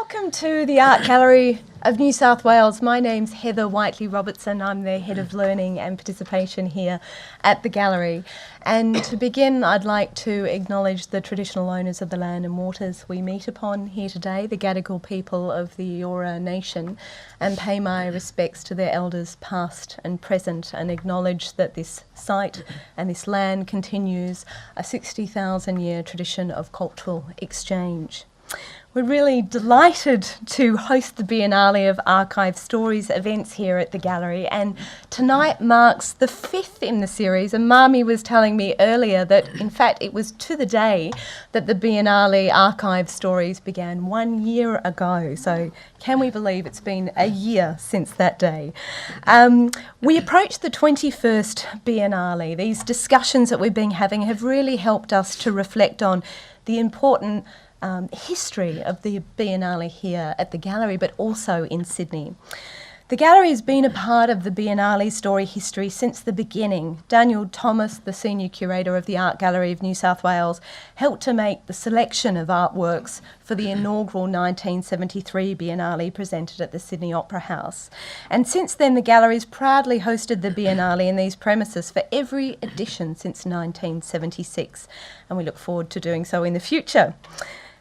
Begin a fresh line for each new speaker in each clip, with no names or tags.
Welcome to the Art Gallery of New South Wales. My name's Heather Whiteley-Robertson. I'm the Head of Learning and Participation here at the Gallery. And to begin, I'd like to acknowledge the traditional owners of the land and waters we meet upon here today, the Gadigal people of the Eora Nation, and pay my respects to their elders past and present, and acknowledge that this site and this land continues a 60,000-year tradition of cultural exchange. We're really delighted to host the Biennale of Archive Stories events here at the Gallery, and tonight marks the 5th in the series. And Mami was telling me earlier that, in fact, it was to the day that the Biennale Archive Stories began 1 year ago. So can we believe it's been a year since that day? We approach the 21st Biennale. These discussions that we've been having have really helped us to reflect on the important history of the Biennale here at the Gallery, but also in Sydney. The Gallery has been a part of the Biennale story history since the beginning. Daniel Thomas, the Senior Curator of the Art Gallery of New South Wales, helped to make the selection of artworks for the inaugural 1973 Biennale presented at the Sydney Opera House. And since then, the Gallery's proudly hosted the Biennale in these premises for every edition since 1976, and we look forward to doing so in the future.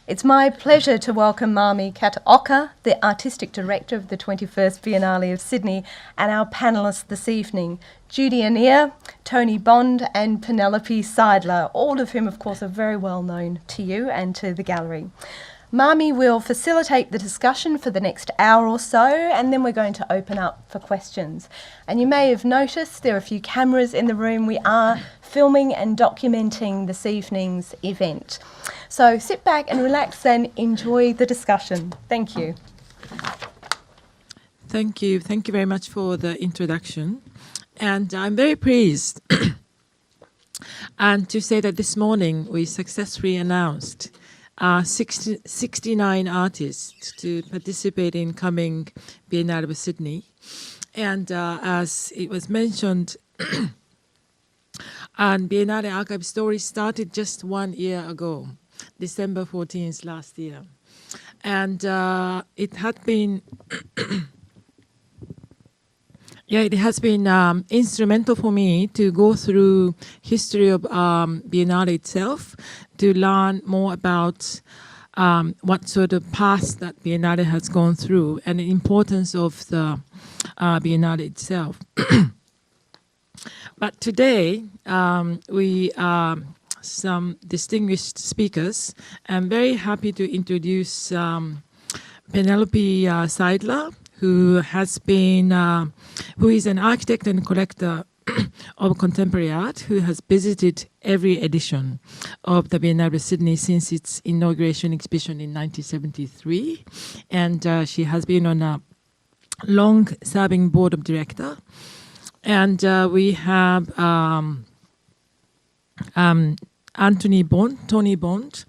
It's my pleasure to welcome Mami Kataoka, the Artistic Director of the 21st Biennale of Sydney, and our panellists this evening, Judy Annear, Anthony Bond and Penelope Seidler, all of whom, of course, are very well known to you and to the Gallery. Mami will facilitate the discussion for the next hour or so, and then we're going to open up for questions. And you may have noticed there are a few cameras in the room. We are filming and documenting this evening's event. So sit back and relax and enjoy the discussion. Thank you.
Thank you. Thank you very much for the introduction. And I'm very pleased and to say that this morning we successfully announced 69 artists to participate in coming Biennale of Sydney. And as it was mentioned, and Biennale Archive Stories started just 1 year ago, December 14th last year. And it had been it has been instrumental for me to go through history of Biennale itself, to learn more about what sort of path that Biennale has gone through and the importance of the Biennale itself. But today, we are some distinguished speakers. I'm very happy to introduce Penelope Seidler, who is an architect and collector of contemporary art, who has visited every edition of the Biennale of Sydney since its inauguration exhibition in 1973. And she has been on a long-serving board of director. And we have Anthony Bond, Tony Bond,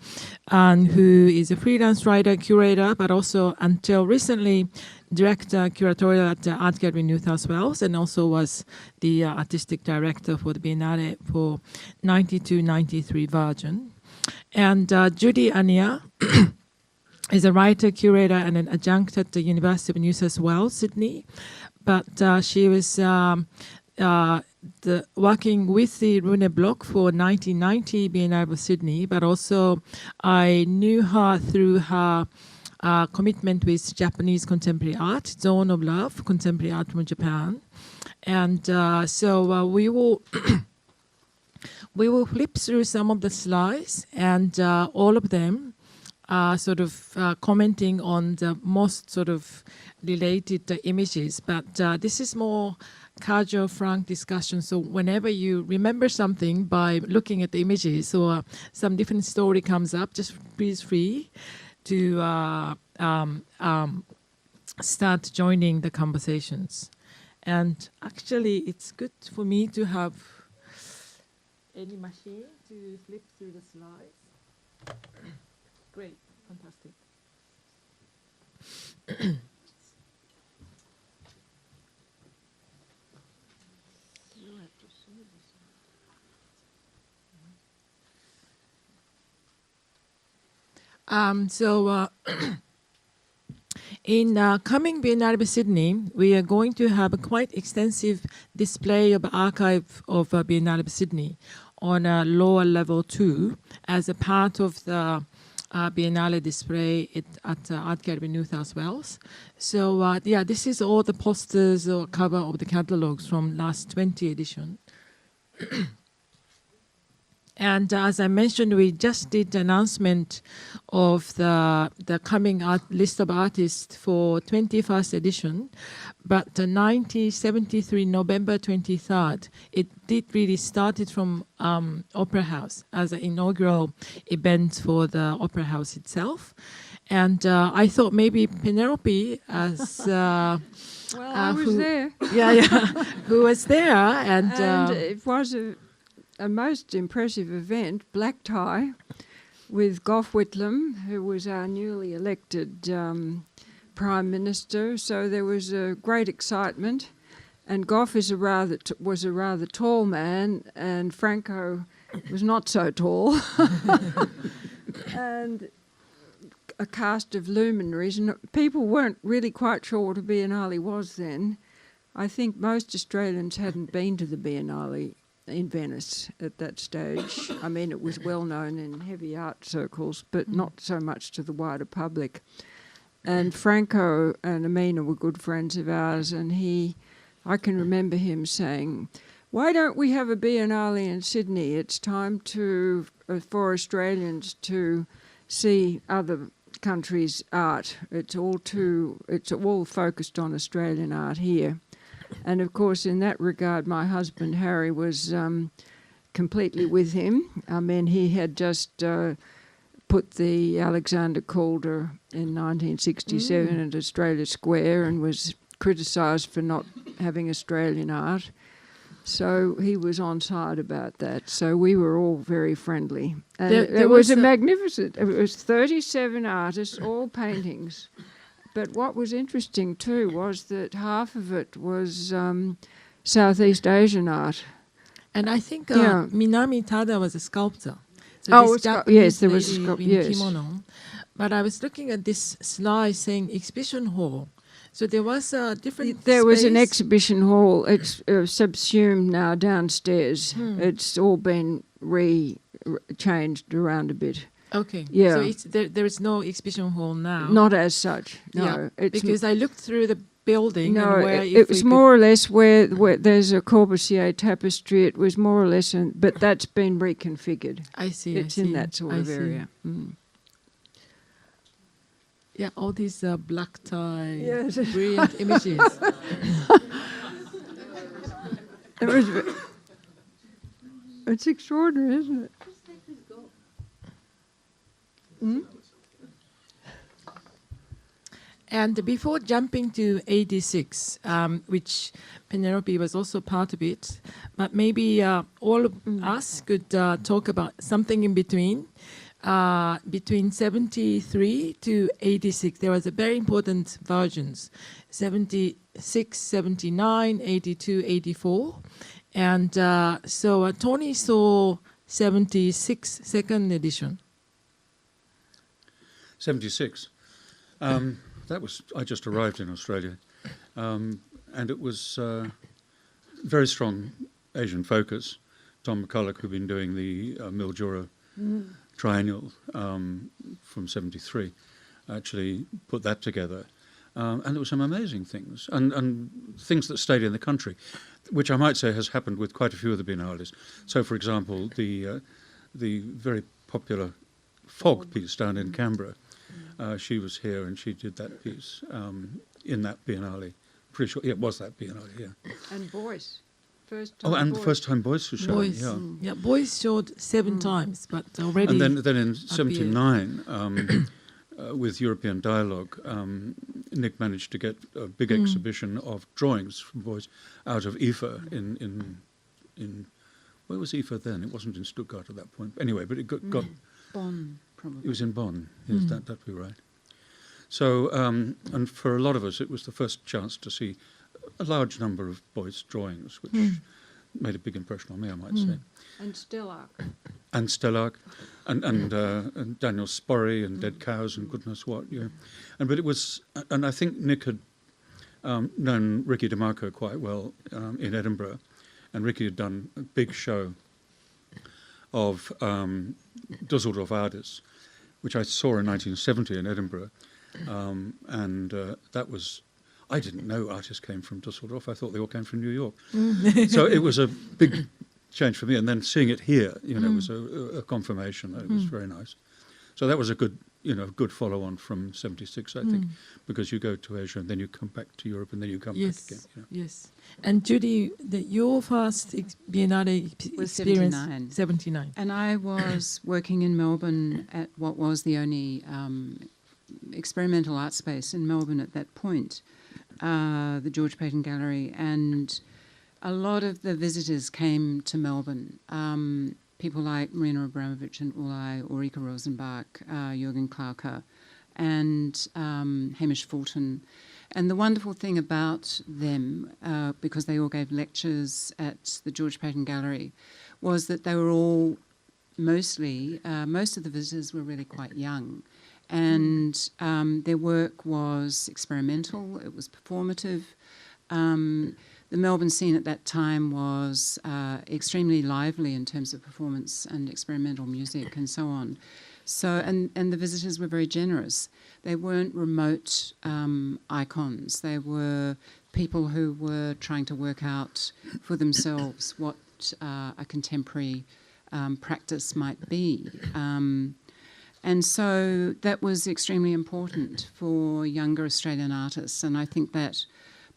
who is a freelance writer, curator, but also until recently Director Curatorial at the Art Gallery in New South Wales, and also was the artistic director for the Biennale for 92-93 version. And Judy Annear is a writer, curator, and an adjunct at the University of New South Wales, Sydney. But she was working with the Rene Block for 1990 Biennale of Sydney, but also I knew her through her commitment with Japanese contemporary art, Zone of Love, contemporary art from Japan. And so we will we will flip through some of the slides, and all of them are sort of commenting on the most sort of related images. But this is more casual, frank discussion. So whenever you remember something by looking at the images or some different story comes up, just please free to start joining the conversations. And actually, it's good for me to have any machine to flip through the slides. Great, fantastic. In coming Biennale of Sydney, we are going to have a quite extensive display of archive of Biennale of Sydney on lower level 2 as a part of the Biennale display at Art Gallery New South Wales. So yeah, this is all the posters or cover of the catalogues from last 20 edition. And as I mentioned, we just did the announcement of the coming list of artists for 21st edition, but the 1973 November 23rd, it did really started from Opera House as an inaugural event for the Opera House itself. And I thought maybe Penelope as...
well, I was there.
Yeah, who was there. And
it was a most impressive event, black tie, with Gough Whitlam, who was our newly elected Prime Minister. So there was a great excitement. And Gough was a rather tall man, and Franco was not so tall. And a cast of luminaries, and people weren't really quite sure what a Biennale was then. I think most Australians hadn't been to the Biennale in Venice at that stage. I mean, it was well known in heavy art circles, but not so much to the wider public. And Franco and Amina were good friends of ours, and I can remember him saying, "Why don't we have a Biennale in Sydney? It's time for Australians to see other countries' art. It's all focused on Australian art here." And of course, in that regard, my husband Harry was completely with him. I mean, he had just put the Alexander Calder in 1967 at Australia Square and was criticised for not having Australian art. So he was on side about that. So we were all very friendly. And it was magnificent. It was 37 artists, all paintings. But what was interesting too was that half of it was Southeast Asian art.
And I think Minami Tada was a sculptor.
So yes, there was a sculptor. Yes.
Kimono. But I was looking at this slide saying exhibition hall. So there was a different
There was an
space.
exhibition hall. It's subsumed now downstairs. It's all been changed around a bit.
Okay.
Yeah.
So there is no exhibition hall now.
Not as such, no.
Yeah, because I looked through the building.
No,
and where
it was more or less where there's a Corbusier tapestry. It was more or less, but that's been reconfigured.
I see.
It's in that sort of area.
Yeah, all these black tie,
Yes.
brilliant images.
It's extraordinary, isn't it?
And before jumping to 86, which Penelope was also part of it, but maybe all of us could talk about something in between. Between 73 to 86, there was a very important versions, 76, 79, 82, 84. And so Tony saw 76 second edition.
76. I just arrived in Australia, and it was very strong Asian focus. Tom McCulloch, who'd been doing the Mildura Triennial from 73, actually put that together. And there were some amazing things, and things that stayed in the country, which I might say has happened with quite a few of the Biennales. So, for example, the very popular Fog piece down in Canberra, she was here and she did that piece in that Biennale. Pretty sure, it was that Biennale, yeah.
And Boyce. First time
the first time Boyce was shown,
Boyce, yeah, Boyce showed 7 times, but already.
And then in 79, with European Dialogue, Nick managed to get a big exhibition of drawings from Boyce out of IFA in where was IFA then? It wasn't in Stuttgart at that point. Anyway, but it got
Bonn, probably.
It was in Bonn. Yes, that'd be right. So, and for a lot of us, it was the first chance to see a large number of Boyce drawings, which made a big impression on me, I might say.
And Stellark.
And Stellark, and Daniel Sporry, and Dead Cows, and goodness what, you know. But it was, and I think Nick had known Ricky DeMarco quite well in Edinburgh, and Ricky had done a big show of Dusseldorf artists, which I saw in 1970 in Edinburgh, and that was, I didn't know artists came from Dusseldorf. I thought they all came from New York. So it was a big change for me, and then seeing it here, you know, was a confirmation. It was very nice. So that was a good, you know, good follow-on from '76, I think, because you go to Asia and then you come back to Europe and then you come back again. You know.
Yes. And Judy, your first Biennale
was
experience?
79.
79.
And I was working in Melbourne at what was the only experimental art space in Melbourne at that point, the George Patton Gallery, and a lot of the visitors came to Melbourne. People like Marina Abramovich and Ollie, Ulrike Rosenbach, Jürgen Klauker, and Hamish Fulton. And the wonderful thing about them, because they all gave lectures at the George Patton Gallery, was that they were all most of the visitors were really quite young. And their work was experimental, it was performative. The Melbourne scene at that time was extremely lively in terms of performance and experimental music and so on. So, and the visitors were very generous. They weren't remote icons. They were people who were trying to work out for themselves what a contemporary practice might be. And so that was extremely important for younger Australian artists, and I think that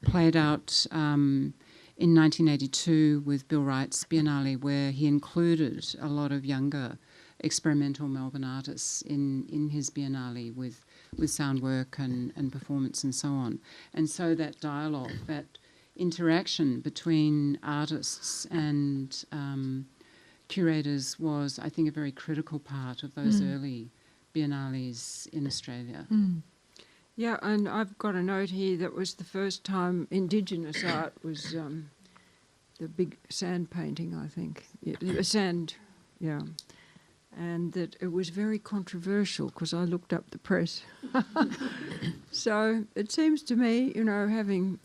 played out in 1982 with Bill Wright's Biennale, where he included a lot of younger experimental Melbourne artists in his Biennale with sound work and performance and so on. And so that dialogue, that interaction between artists and curators was, I think, a very critical part of those early Biennales in Australia.
Yeah, and I've got a note here that was the first time Indigenous art was the big sand painting, I think. And that it was very controversial because I looked up the press. So it seems to me, you know,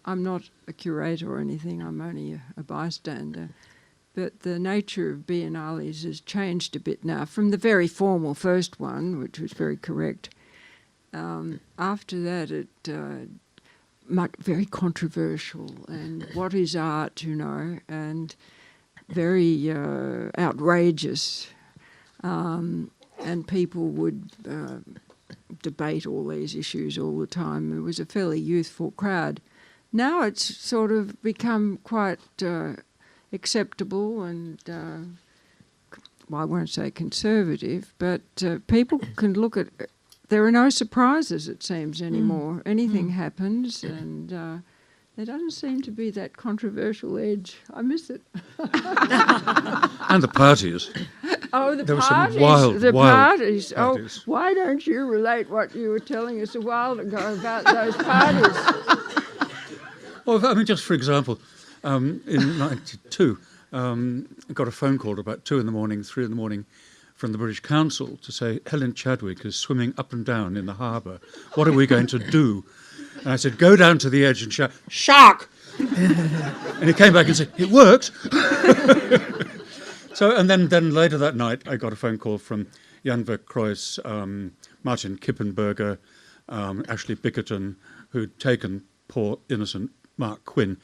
I'm not a curator or anything, I'm only a bystander, but the nature of Biennales has changed a bit now from the very formal first one, which was very correct. After that, it very controversial, and what is art, you know, and very outrageous, and people would debate all these issues all the time. It was a fairly youthful crowd. Now it's sort of become quite acceptable and, well, I won't say conservative, but people can look at. There are no surprises, it seems, anymore. Anything happens, and there doesn't seem to be that controversial edge. I miss it.
And the parties.
Oh, the
there
parties.
Were some wild
parties.
parties.
Oh, why don't you relate what you were telling us a while ago about those parties?
Well, I mean, just for example, in '92, I got a phone call about 2 in the morning, 3 in the morning, from the British Council to say, Helen Chadwick is swimming up and down in the harbour. What are we going to do? And I said, go down to the edge and shout, shark! And he came back and said, it worked. So, and then later that night, I got a phone call from Jan Verkreuz, Martin Kippenberger, Ashley Bickerton, who'd taken poor innocent Mark Quinn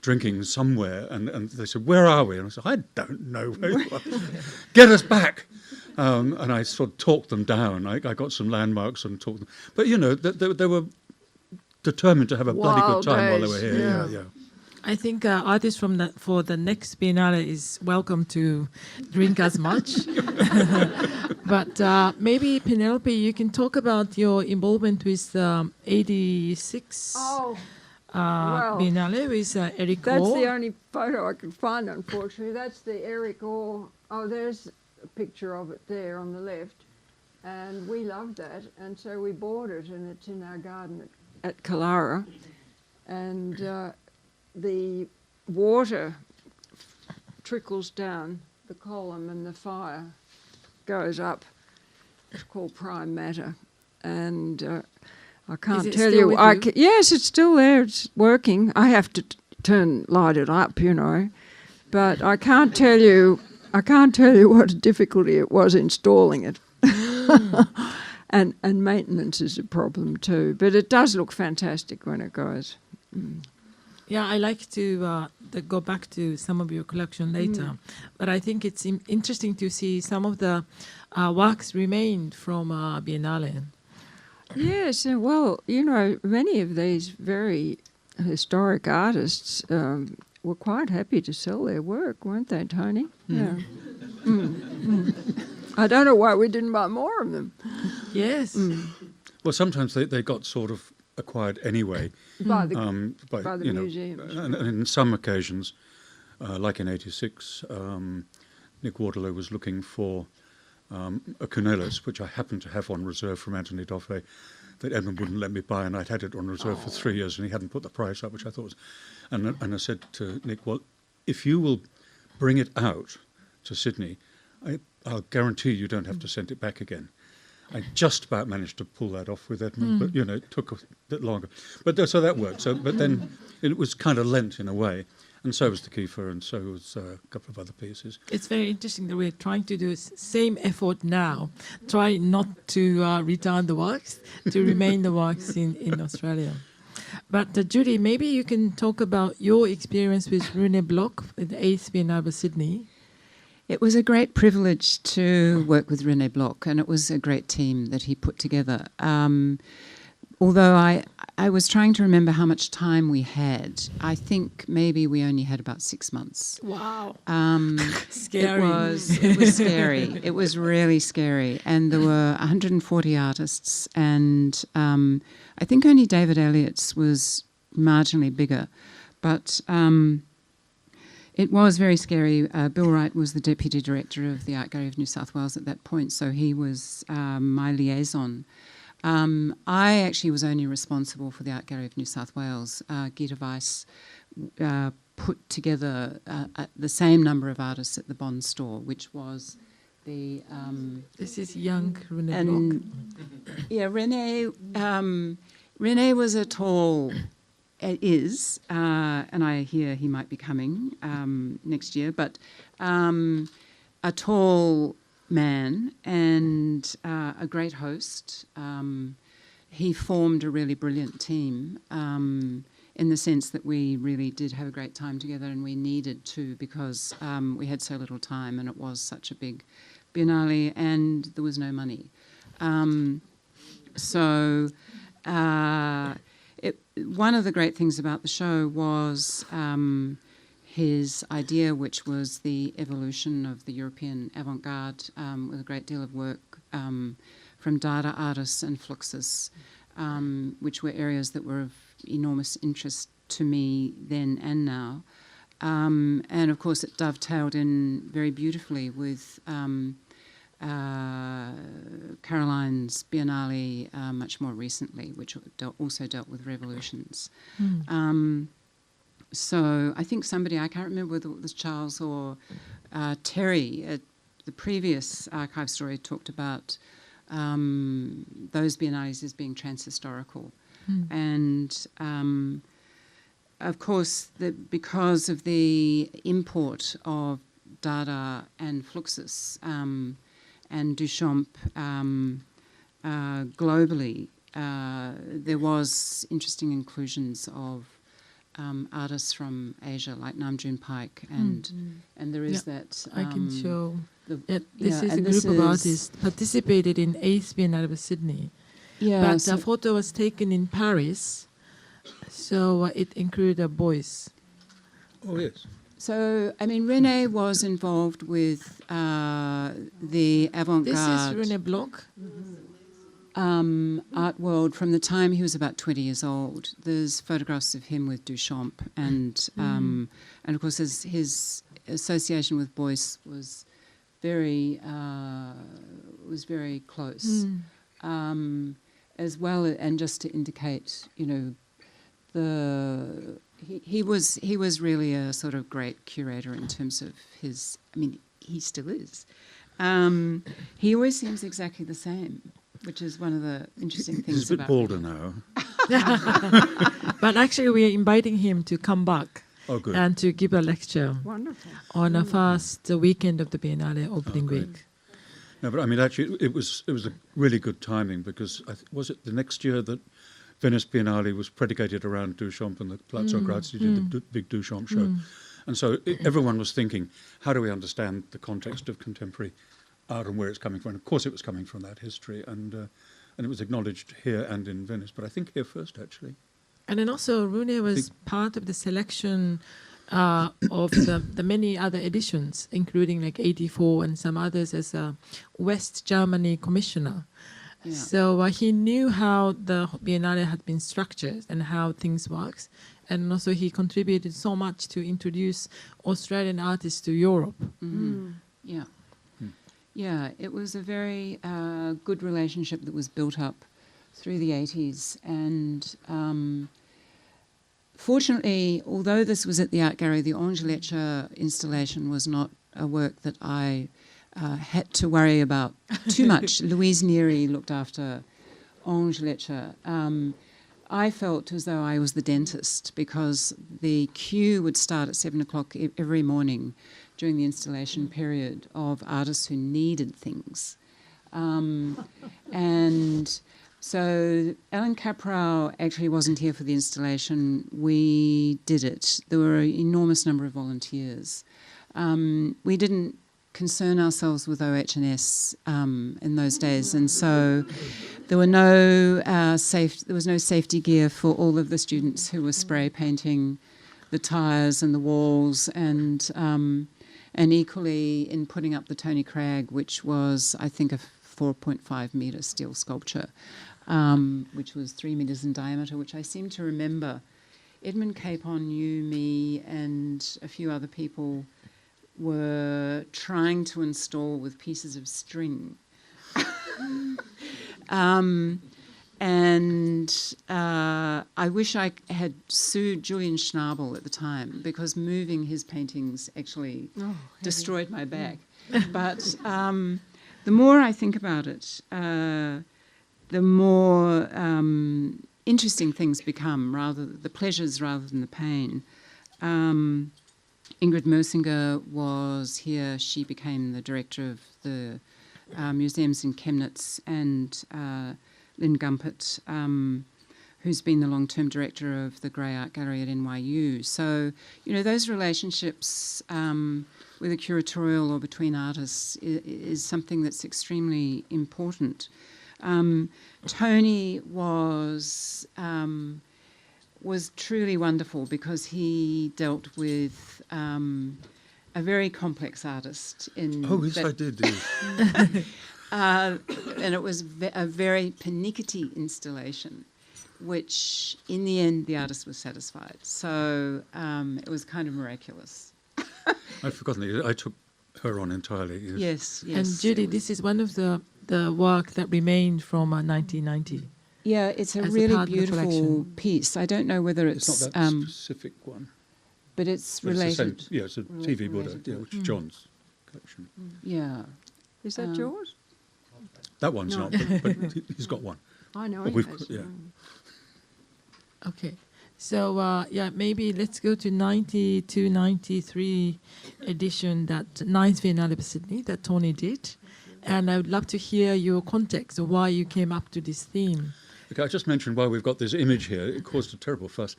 drinking somewhere, and they said, where are we? And I said, I don't know where you are. Get us back. And I sort of talked them down. I got some landmarks and talked them. But, you know, they were determined to have a bloody good time while they were here. Yeah.
I think artists for the next Biennale is welcome to drink as much. But maybe, Penelope, you can talk about your involvement with 86 Biennale with Eric
That's
Orr.
the only photo I could find, unfortunately. That's the Eric Orr. Oh, there's a picture of it there on the left. And we loved that, and so we bought it, and it's in our garden at Kalara. And the water trickles down the column and the fire goes up. It's called prime matter. And I can't tell you. Yes, it's still there. It's working. I have to light it up, you know. But I can't tell you what a difficulty it was installing it. And maintenance is a problem too. But it does look fantastic when it goes. Mm.
Yeah, I like to go back to some of your collection later. But I think it's interesting to see some of the works remained from Biennale.
Yes, well, you know, many of these very historic artists were quite happy to sell their work, weren't they, Tony? Yeah. I don't know why we didn't buy more of them.
Yes.
Well, sometimes they got sort of acquired anyway.
By the museums.
And in some occasions, like in '86, Nick Waterloo was looking for a Cornelis, which I happened to have on reserve from Anthony Doffey, that Edmund wouldn't let me buy, and I'd had it on reserve for 3 years, and he hadn't put the price up, which I thought was... And I said to Nick, well, if you will bring it out to Sydney, I'll guarantee you don't have to send it back again. I just about managed to pull that off with Edmund, but, you know, it took a bit longer. But so that worked. But then it was kind of lent in a way. And so was the Kiefer, and so was a couple of other pieces.
It's very interesting that we're trying to do same effort now. Try not to return the works, to remain the works in Australia. But Judy, maybe you can talk about your experience with Rene Block at the 8th Biennale of Sydney.
It was a great privilege to work with René Block, and it was a great team that he put together. Although I was trying to remember how much time we had. I think maybe we only had about 6 months.
Wow.
Scary. It was scary. It was really scary. And there were 140 artists, and I think only David Elliott's was marginally bigger. But it was very scary. Bill Wright was the Deputy Director of the Art Gallery of New South Wales at that point, so he was my liaison. I actually was only responsible for the Art Gallery of New South Wales. Gita Weiss put together the same number of artists at the Bond store, which was the...
this is young René Block.
Yeah, René was a tall... is, and I hear he might be coming next year, but a tall man and a great host. He formed a really brilliant team in the sense that we really did have a great time together, and we needed to because we had so little time and it was such a big Biennale and there was no money. One of the great things about the show was his idea, which was the evolution of the European avant-garde, with a great deal of work from Dada artists and Fluxus, which were areas that were of enormous interest to me then and now. And of course it dovetailed in very beautifully with Caroline's Biennale much more recently, which also dealt with revolutions. So I think somebody, I can't remember whether it was Charles or Terry, at the previous archive story talked about those Biennales as being transhistorical. And of course, because of the import of Dada and Fluxus, and Duchamp globally, there was interesting inclusions of artists from Asia, like Namjoon Paik, and there is that...
I can show. This is a group of artists participated in 8th Biennale of Sydney.
Yeah,
but the photo was taken in Paris, so it included boys.
Oh, yes.
So, I mean, René was involved with the avant-garde...
This is René Block.
Art world from the time he was about 20 years old. There's photographs of him with Duchamp, and of course his association with Beuys was very close, as well. And just to indicate, you know, He was really a sort of great curator in terms of his. I mean, he still is. He always seems exactly the same, which is one of the interesting things.
He's a bit bolder now.
But actually, we are inviting him to come back.
Oh, good.
And to give a lecture.
Wonderful.
On the first weekend of the Biennale opening week.
No, but I mean, actually, it was a really good timing because was it the next year that Venice Biennale was predicated around Duchamp and the Palazzo Grazi did the big Duchamp show. And so everyone was thinking, how do we understand the context of contemporary art and where it's coming from? And of course, it was coming from that history, and it was acknowledged here and in Venice, but I think here first, actually.
And then also, Rune was part of the selection of the many other editions, including like 84 and some others as a West Germany commissioner. Yeah. So he knew how the Biennale had been structured and how things works. And also he contributed so much to introduce Australian artists to Europe.
Yeah. Yeah, it was a very good relationship that was built up through the 80s. And fortunately, although this was at the Art Gallery, the Orange Lecture installation was not a work that I had to worry about too much. Louise Neary looked after Orange Lecture. I felt as though I was the dentist because the queue would start at 7 o'clock every morning during the installation period of artists who needed things. And so Alan Caprow actually wasn't here for the installation. We did it. There were an enormous number of volunteers. We didn't concern ourselves with OH&S in those days, and so there were there was no safety gear for all of the students who were spray painting the tyres and the walls, and equally in putting up the Tony Cragg, which was, I think, a 4.5 metre steel sculpture, which was 3 metres in diameter, which I seem to remember Edmund Capon, you, me, and a few other people were trying to install with pieces of string. I wish I had sued Julian Schnabel at the time because moving his paintings actually destroyed my back. But the more I think about it, the more interesting things become, the pleasures rather than the pain. Ingrid Mersinger was here. She became the director of the museums in Chemnitz, and Lynn Gumpert, who's been the long-term director of the Grey Art Gallery at NYU. So, those relationships with a curatorial or between artists is something that's extremely important. Tony was truly wonderful because he dealt with a very complex artist. I
did.
And it was a very pernickety installation, which in the end the artist was satisfied. So it was kind of miraculous.
I'd forgotten that. I took her on entirely.
Yes.
And Judy, this is one of the work that remained from 1990.
Yeah, it's a really beautiful piece. I don't know whether it's
not that specific one,
but it's related.
It's a TV Buddha, which is John's collection.
Yeah,
is that yours?
That one's not, but he's got one.
I know.
Okay, so maybe let's go to 92-93 edition, that 9th Biennale of Sydney that Tony did, and I would love to hear your context of why you came up to this theme.
Okay, I just mentioned why we've got this image here. It caused a terrible fuss.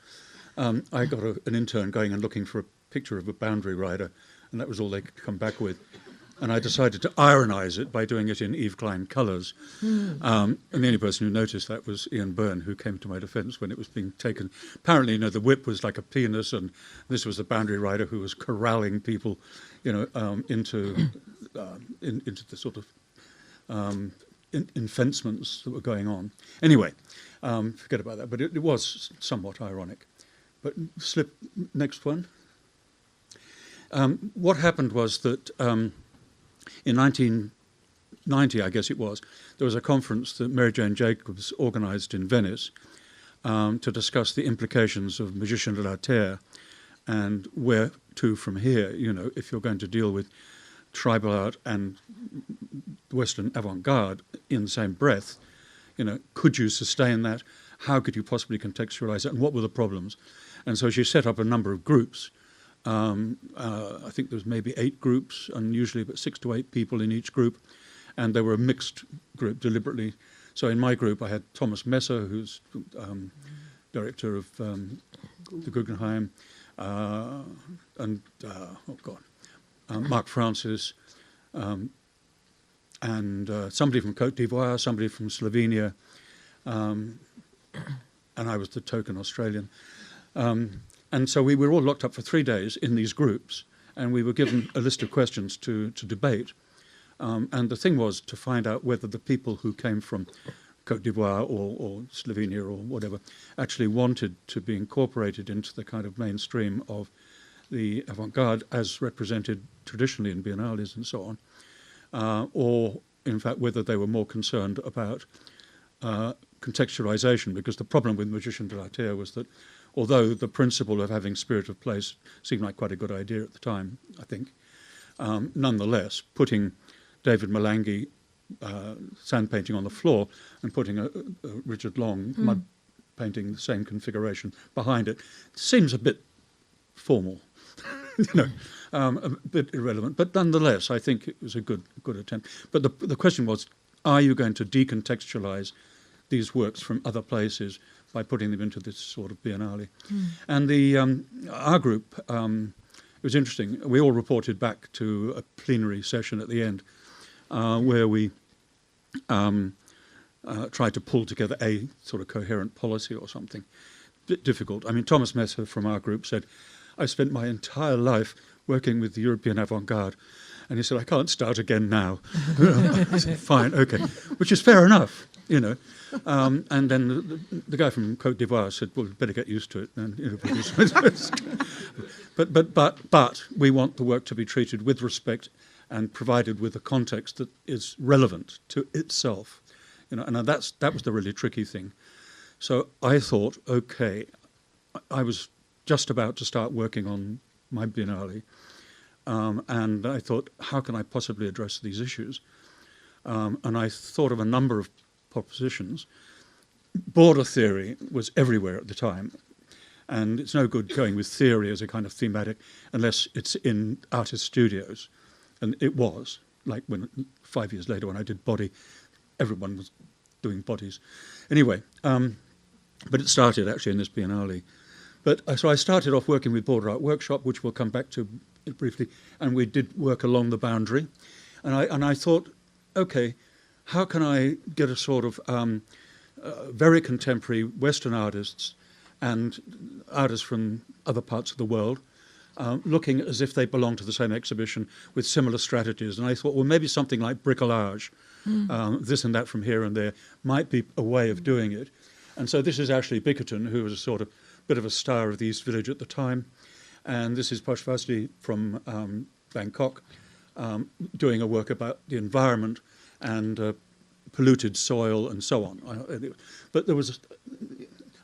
I got an intern going and looking for a picture of a boundary rider, and that was all they could come back with. And I decided to ironize it by doing it in Yves Klein colours. And the only person who noticed that was Ian Byrne, who came to my defence when it was being taken. Apparently, the whip was like a penis, and this was the boundary rider who was corralling people, into the sort of enfencements that were going on. Anyway, forget about that. But it was somewhat ironic. But next one. What happened was that in 1990, I guess it was, there was a conference that Mary Jane Jacobs organised in Venice to discuss the implications of magician de la terre and where to from here. You know, if you're going to deal with tribal art and Western avant-garde in the same breath, you know, could you sustain that? How could you possibly contextualize it? And what were the problems? And so she set up a number of groups. I think there was maybe 8 groups, and usually about 6 to 8 people in each group. And they were a mixed group deliberately. So in my group, I had Thomas Messer, who's director of the Guggenheim, and Mark Francis, and somebody from Côte d'Ivoire, somebody from Slovenia, and I was the token Australian. And so we were all locked up for 3 days in these groups, and we were given a list of questions to debate. And the thing was to find out whether the people who came from Côte d'Ivoire or Slovenia or whatever actually wanted to be incorporated into the kind of mainstream of the avant-garde as represented traditionally in biennales and so on, or in fact whether they were more concerned about contextualization, because the problem with Magician de la Terre was that although the principle of having spirit of place seemed like quite a good idea at the time, I think, nonetheless, putting David Malangi sand painting on the floor and putting a Richard Long mud painting the same configuration behind it seems a bit formal, you know, a bit irrelevant. But nonetheless, I think it was a good attempt. But the question was, are you going to decontextualize these works from other places by putting them into this sort of biennale? And our group, it was interesting. We all reported back to a plenary session at the end where we tried to pull together a sort of coherent policy or something. Bit difficult. I mean, Thomas Messer from our group said, I spent my entire life working with the European avant-garde. And he said, I can't start again now. I said, fine, okay. Which is fair enough, you know. And then the guy from Côte d'Ivoire said, well, we'd better get used to it. And, you know, but we want the work to be treated with respect and provided with a context that is relevant to itself. You know, and that was the really tricky thing. So I thought, okay, I was just about to start working on my Biennale, and I thought, how can I possibly address these issues? And I thought of a number of propositions. Border theory was everywhere at the time, and it's no good going with theory as a kind of thematic unless it's in artist studios. And it was, like when 5 years later when I did body, everyone was doing bodies. Anyway, but it started actually in this Biennale. But so I started off working with Border Art Workshop, which we'll come back to briefly, and we did work along the boundary. And I thought, okay, how can I get a sort of very contemporary Western artists and artists from other parts of the world looking as if they belong to the same exhibition with similar strategies. And I thought, well, maybe something like bricolage, this and that from here and there, might be a way of doing it. And so this is Ashley Bickerton, who was a sort of bit of a star of the East Village at the time. And this is Posh Vasdi from Bangkok, doing a work about the environment and polluted soil and so on. But there was...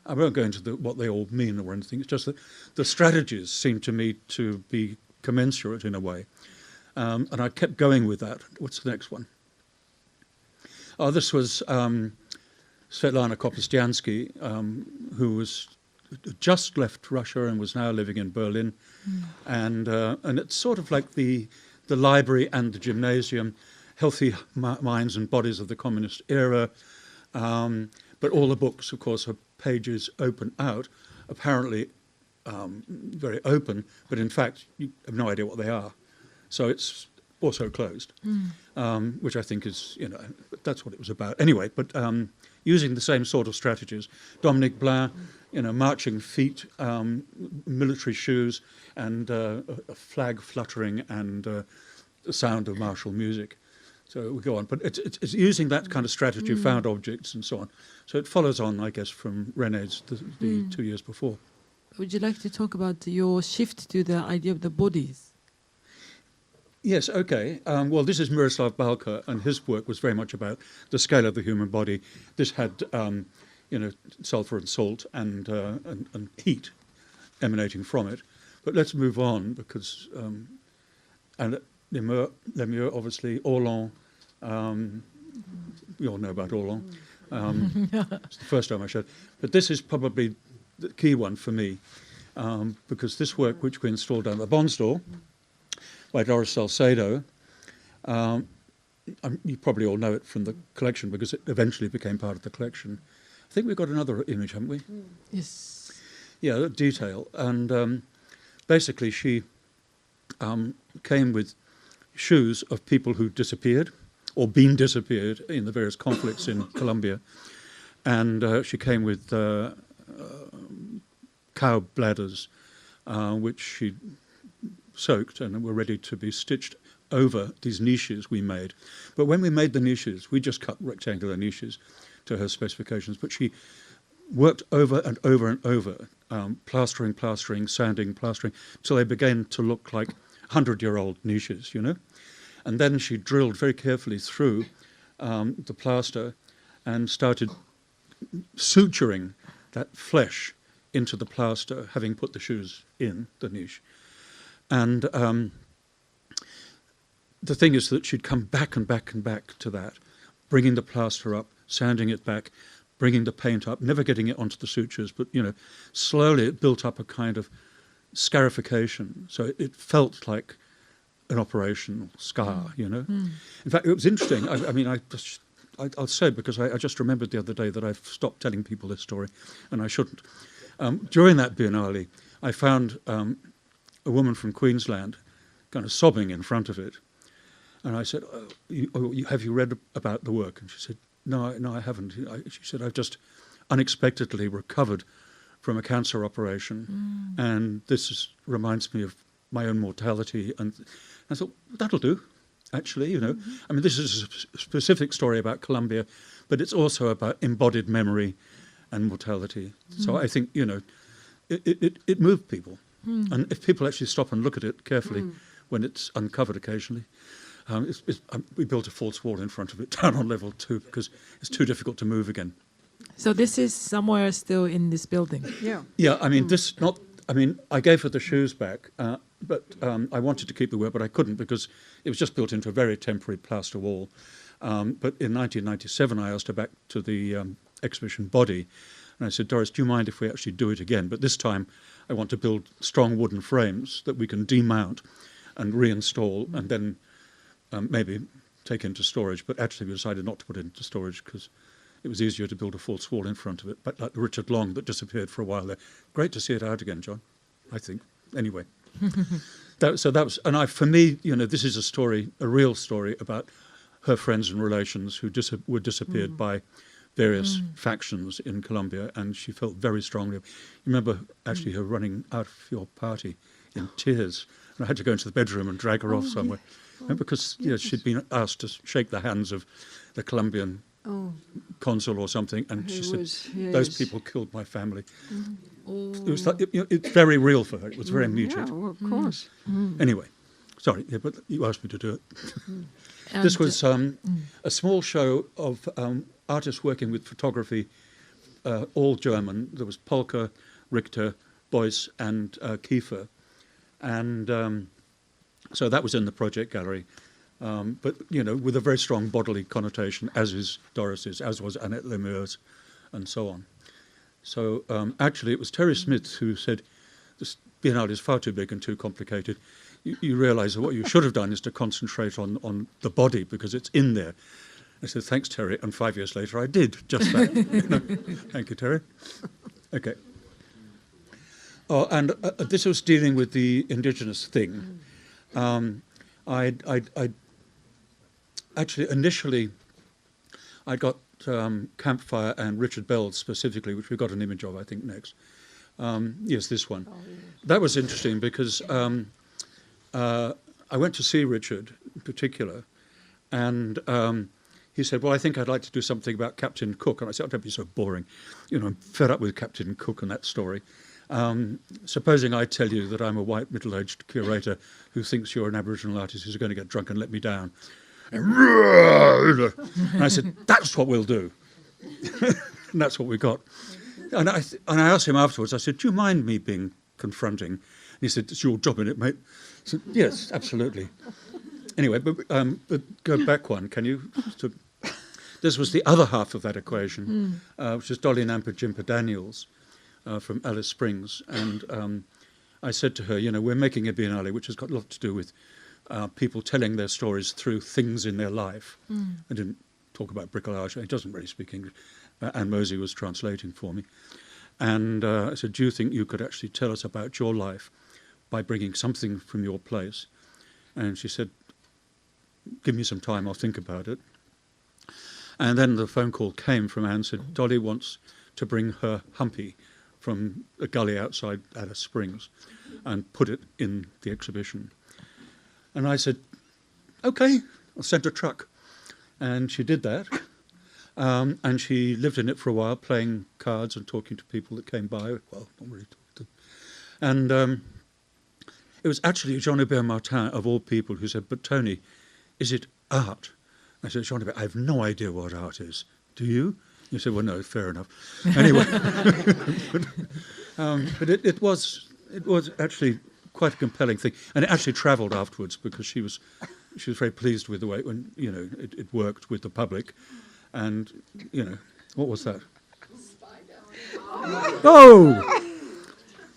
I won't go into what they all mean or anything. It's just that the strategies seem to me to be commensurate in a way. And I kept going with that. What's the next one? Oh, this was Svetlana Kopystyansky, who was just left Russia and was now living in Berlin. And it's sort of like the library and the gymnasium, healthy minds and bodies of the communist era. But all the books, of course, are pages open out, apparently very open, but in fact you have no idea what they are. So it's also closed, which I think is, you know, that's what it was about. Anyway, but using the same sort of strategies. Dominique Blin, you know, marching feet, military shoes, and a flag fluttering and the sound of martial music. So we go on, but it's using that kind of strategy, found objects and so on. So it follows on, I guess, from René's the 2 years before.
Would you like to talk about your shift to the idea of the bodies?
Yes, okay. Well, this is Miroslav Balka, and his work was very much about the scale of the human body. This had sulfur and salt and heat emanating from it. But let's move on because, and Lemur, obviously, Orlan, we all know about Orlan. It's the first time I showed. But this is probably the key one for me, because this work, which we installed down at the Bond store by Doris Salcedo, you probably all know it from the collection because it eventually became part of the collection. I think we've got another image, haven't we?
Yes.
Yeah, that detail. And basically she came with shoes of people who disappeared or been disappeared in the various conflicts in Colombia. And she came with cow bladders, which she soaked and were ready to be stitched over these niches we made. But when we made the niches, we just cut rectangular niches to her specifications, but she worked over and over and over, plastering, sanding, plastering, till they began to look like 100-year-old niches, And then she drilled very carefully through the plaster and started suturing that flesh into the plaster, having put the shoes in the niche. And the thing is that she'd come back and back and back to that, bringing the plaster up, sanding it back, bringing the paint up, never getting it onto the sutures, but, slowly it built up a kind of scarification. So it felt like an operational scar, In fact, it was interesting. I'll say, because I just remembered the other day that I've stopped telling people this story, and I shouldn't. During that Biennale, I found a woman from Queensland kind of sobbing in front of it. And I said, have you read about the work? And she said, no, I haven't. She said, I've just unexpectedly recovered from a cancer operation, and this reminds me of my own mortality. And I thought, that'll do, actually, this is a specific story about Colombia, but it's also about embodied memory and mortality. So I think, it moved people. And if people actually stop and look at it carefully when it's uncovered occasionally, we built a false wall in front of it down on level 2 because it's too difficult to move again.
So this is somewhere still in this building?
Yeah.
Yeah, I gave her the shoes back, but I wanted to keep the work, but I couldn't because it was just built into a very temporary plaster wall. But in 1997, I asked her back to the exhibition body, and I said, Doris, do you mind if we actually do it again? But this time I want to build strong wooden frames that we can demount and reinstall and then maybe take into storage. But actually we decided not to put it into storage because it was easier to build a false wall in front of it. But like Richard Long that disappeared for a while there. Great to see it out again, John, I think. Anyway. For me, this is a story, a real story about her friends and relations who were disappeared by various factions in Colombia, and she felt very strongly. You remember actually her running out of your party in tears, and I had to go into the bedroom and drag her off somewhere. Because she'd been asked to shake the hands of the Colombian consul or something, and she said, those people killed my family. It was like, it's very real for her. It was very immediate.
Yeah, well, of course.
Anyway, sorry, but you asked me to do it. This was a small show of artists working with photography, all German. There was Polka, Richter, Beuys, and Kiefer. And so that was in the project gallery. But, with a very strong bodily connotation, as is Doris's, as was Annette Lemur's, and so on. So actually it was Terry Smith who said, this Biennale is far too big and too complicated. You realise that what you should have done is to concentrate on the body because it's in there. I said, thanks, Terry, and 5 years later I did just that. Thank you, Terry. Okay. Oh, and this was dealing with the Indigenous thing. Initially, I got Campfire and Richard Bell specifically, which we've got an image of, I think, next. Yes, this one. That was interesting because I went to see Richard in particular, and he said, well, I think I'd like to do something about Captain Cook. And I said, oh, don't be so boring. I'm fed up with Captain Cook and that story. Supposing I tell you that I'm a white middle-aged curator who thinks you're an Aboriginal artist who's going to get drunk and let me down. And I said, that's what we'll do. And that's what we got. And I asked him afterwards, I said, do you mind me being confronting? And he said, it's your job, innit, mate? I said, yes, absolutely. Anyway, but go back one, can you? This was the other half of that equation, which is Dolly Nampa Jimpa Daniels from Alice Springs. And I said to her, you know, we're making a Biennale which has got a lot to do with people telling their stories through things in their life. I didn't talk about bricolage. He doesn't really speak English. Anne Mosey was translating for me. And I said, do you think you could actually tell us about your life by bringing something from your place? And she said, give me some time, I'll think about it. And then the phone call came from Anne, said, Dolly wants to bring her humpy from a gully outside Alice Springs and put it in the exhibition. And I said, OK, I'll send a truck. And she did that. And she lived in it for a while, playing cards and talking to people that came by. Well, not really talking to them. And it was actually Jean-Hubert Martin, of all people, who said, but Tony, is it art? I said, Jean-Hubert, I have no idea what art is. Do you? He said, well, no, fair enough. Anyway, but it was actually quite a compelling thing. And it actually travelled afterwards because she was very pleased with the way when, you know, it worked with the public. And, you know, what was that? Oh!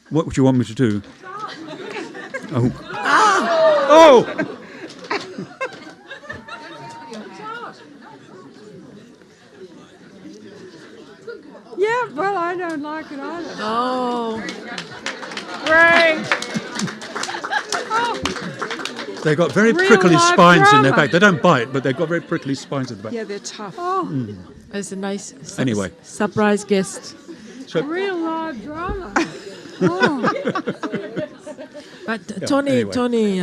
What would you want me to do? Oh. Oh!
Yeah, well, I don't like it either.
Oh.
Great.
They got very
Real
prickly
life
spines in their
drama.
back. They don't bite, but they've got very prickly spines in the back.
Yeah, they're tough.
That's a nice
Anyway.
surprise guest.
So,
Real live drama. Oh.
But
Yeah,
Tony,
anyway.
Tony,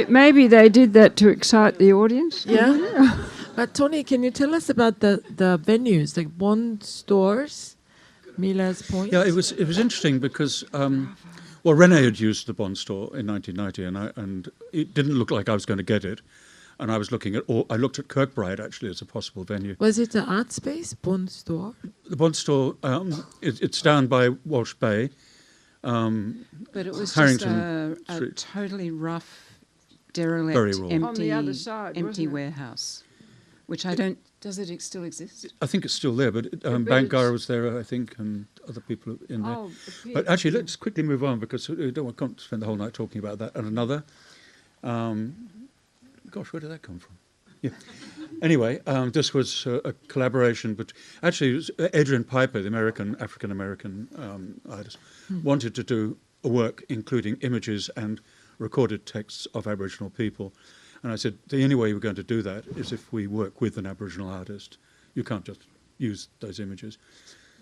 Maybe they did that to excite the audience.
yeah. But Tony, can you tell us about the venues, like Bond stores, Miller's Point?
yeah, it was interesting because, well, Rene had used the Bond store in 1990, and it didn't look like I was going to get it. And I was looking at, I looked at Kirkbride actually as a possible venue.
Was it an art space, Bond store?
The Bond store, it's down by Walsh Bay.
But it was
Harrington
just a
Street.
totally rough, derelict,
Very raw.
empty,
On the other side,
empty
wasn't it?
warehouse, which I don't. Does it still exist?
I think it's still there, but
but
Bangara
it's-
was there, I think, and other people in there.
Oh,
But actually, let's quickly move on because we can't spend the whole night talking about that and another. Gosh, where did that come from? Yeah. Anyway, this was a collaboration, but actually, it was Adrian Piper, the African-American artist, wanted to do a work including images and recorded texts of Aboriginal people. And I said, the only way we're going to do that is if we work with an Aboriginal artist. You can't just use those images.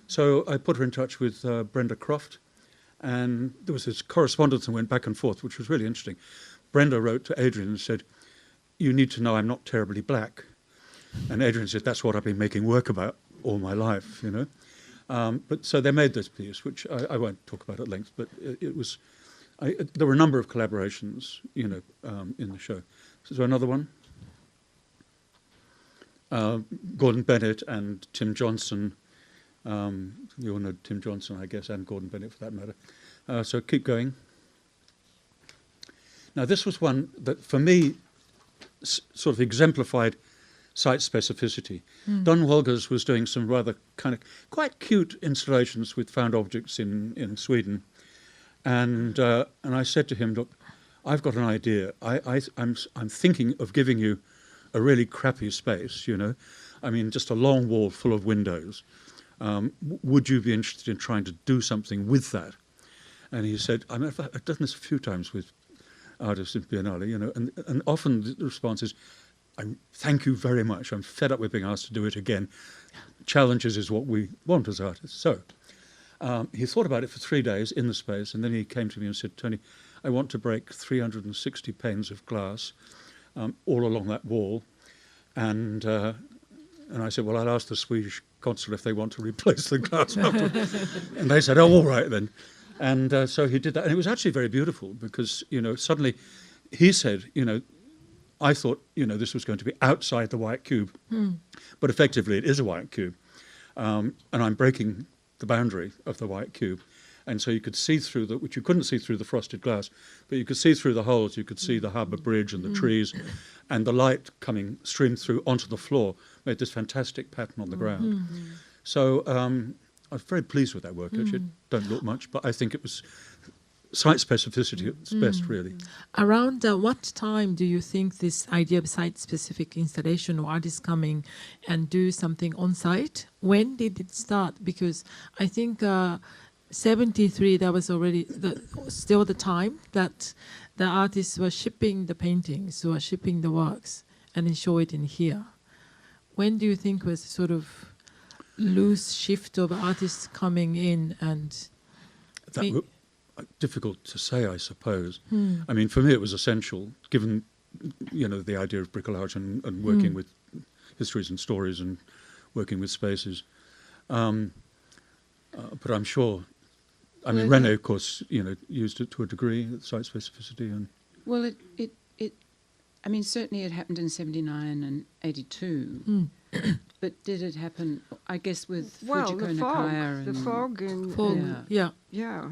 So I put her in touch with Brenda Croft, and there was this correspondence that went back and forth, which was really interesting. Brenda wrote to Adrian and said, you need to know I'm not terribly black. And Adrian said, that's what I've been making work about all my life, you know. But so they made this piece, which I won't talk about at length, but it was, there were a number of collaborations, you know, in the show. So another one. Gordon Bennett and Tim Johnson. You all know Tim Johnson, I guess, and Gordon Bennett for that matter. So keep going. Now this was one that, for me, sort of exemplified site specificity. Don Wolgers was doing some rather kind of quite cute installations with found objects in Sweden, and I said to him, look, I've got an idea. I'm thinking of giving you a really crappy space, you know. I mean, just a long wall full of windows. Would you be interested in trying to do something with that? And he said, I've done this a few times with artists in Biennale, you know, and often the response is, thank you very much. I'm fed up with being asked to do it again. Challenges is what we want as artists. So he thought about it for 3 days in the space, and then he came to me and said, Tony, I want to break 360 panes of glass all along that wall. And I said, well, I'll ask the Swedish consul if they want to replace the glass. And they said, oh, all right then. And so he did that. And it was actually very beautiful because, you know, suddenly he said, you know, I thought, you know, this was going to be outside the white cube. But effectively it is a white cube. and I'm breaking the boundary of the white cube. And so you could see through which you couldn't see through the frosted glass, but you could see through the holes, you could see the harbour bridge and the trees, and the light streamed through onto the floor, made this fantastic pattern on the ground. So I was very pleased with that work. Actually, it don't look much, but I think it was site specificity at its best, really.
Around what time do you think this idea of site-specific installation or artists coming and do something on site? When did it start? Because I think 73, that was already still the time that the artists were shipping the paintings or shipping the works and then show it in here. When do you think was sort of loose shift of artists coming in and...
Difficult to say, I suppose. I mean, for me it was essential, given, the idea of bricolage and working with histories and stories and working with spaces. But I'm sure... I mean, Rene, of course, used it to a degree, site specificity. And
well, I mean, certainly it happened in 79 and 82. But did it happen, I guess, with Fujiko Nakaya?
The fog.
Yeah.
Yeah,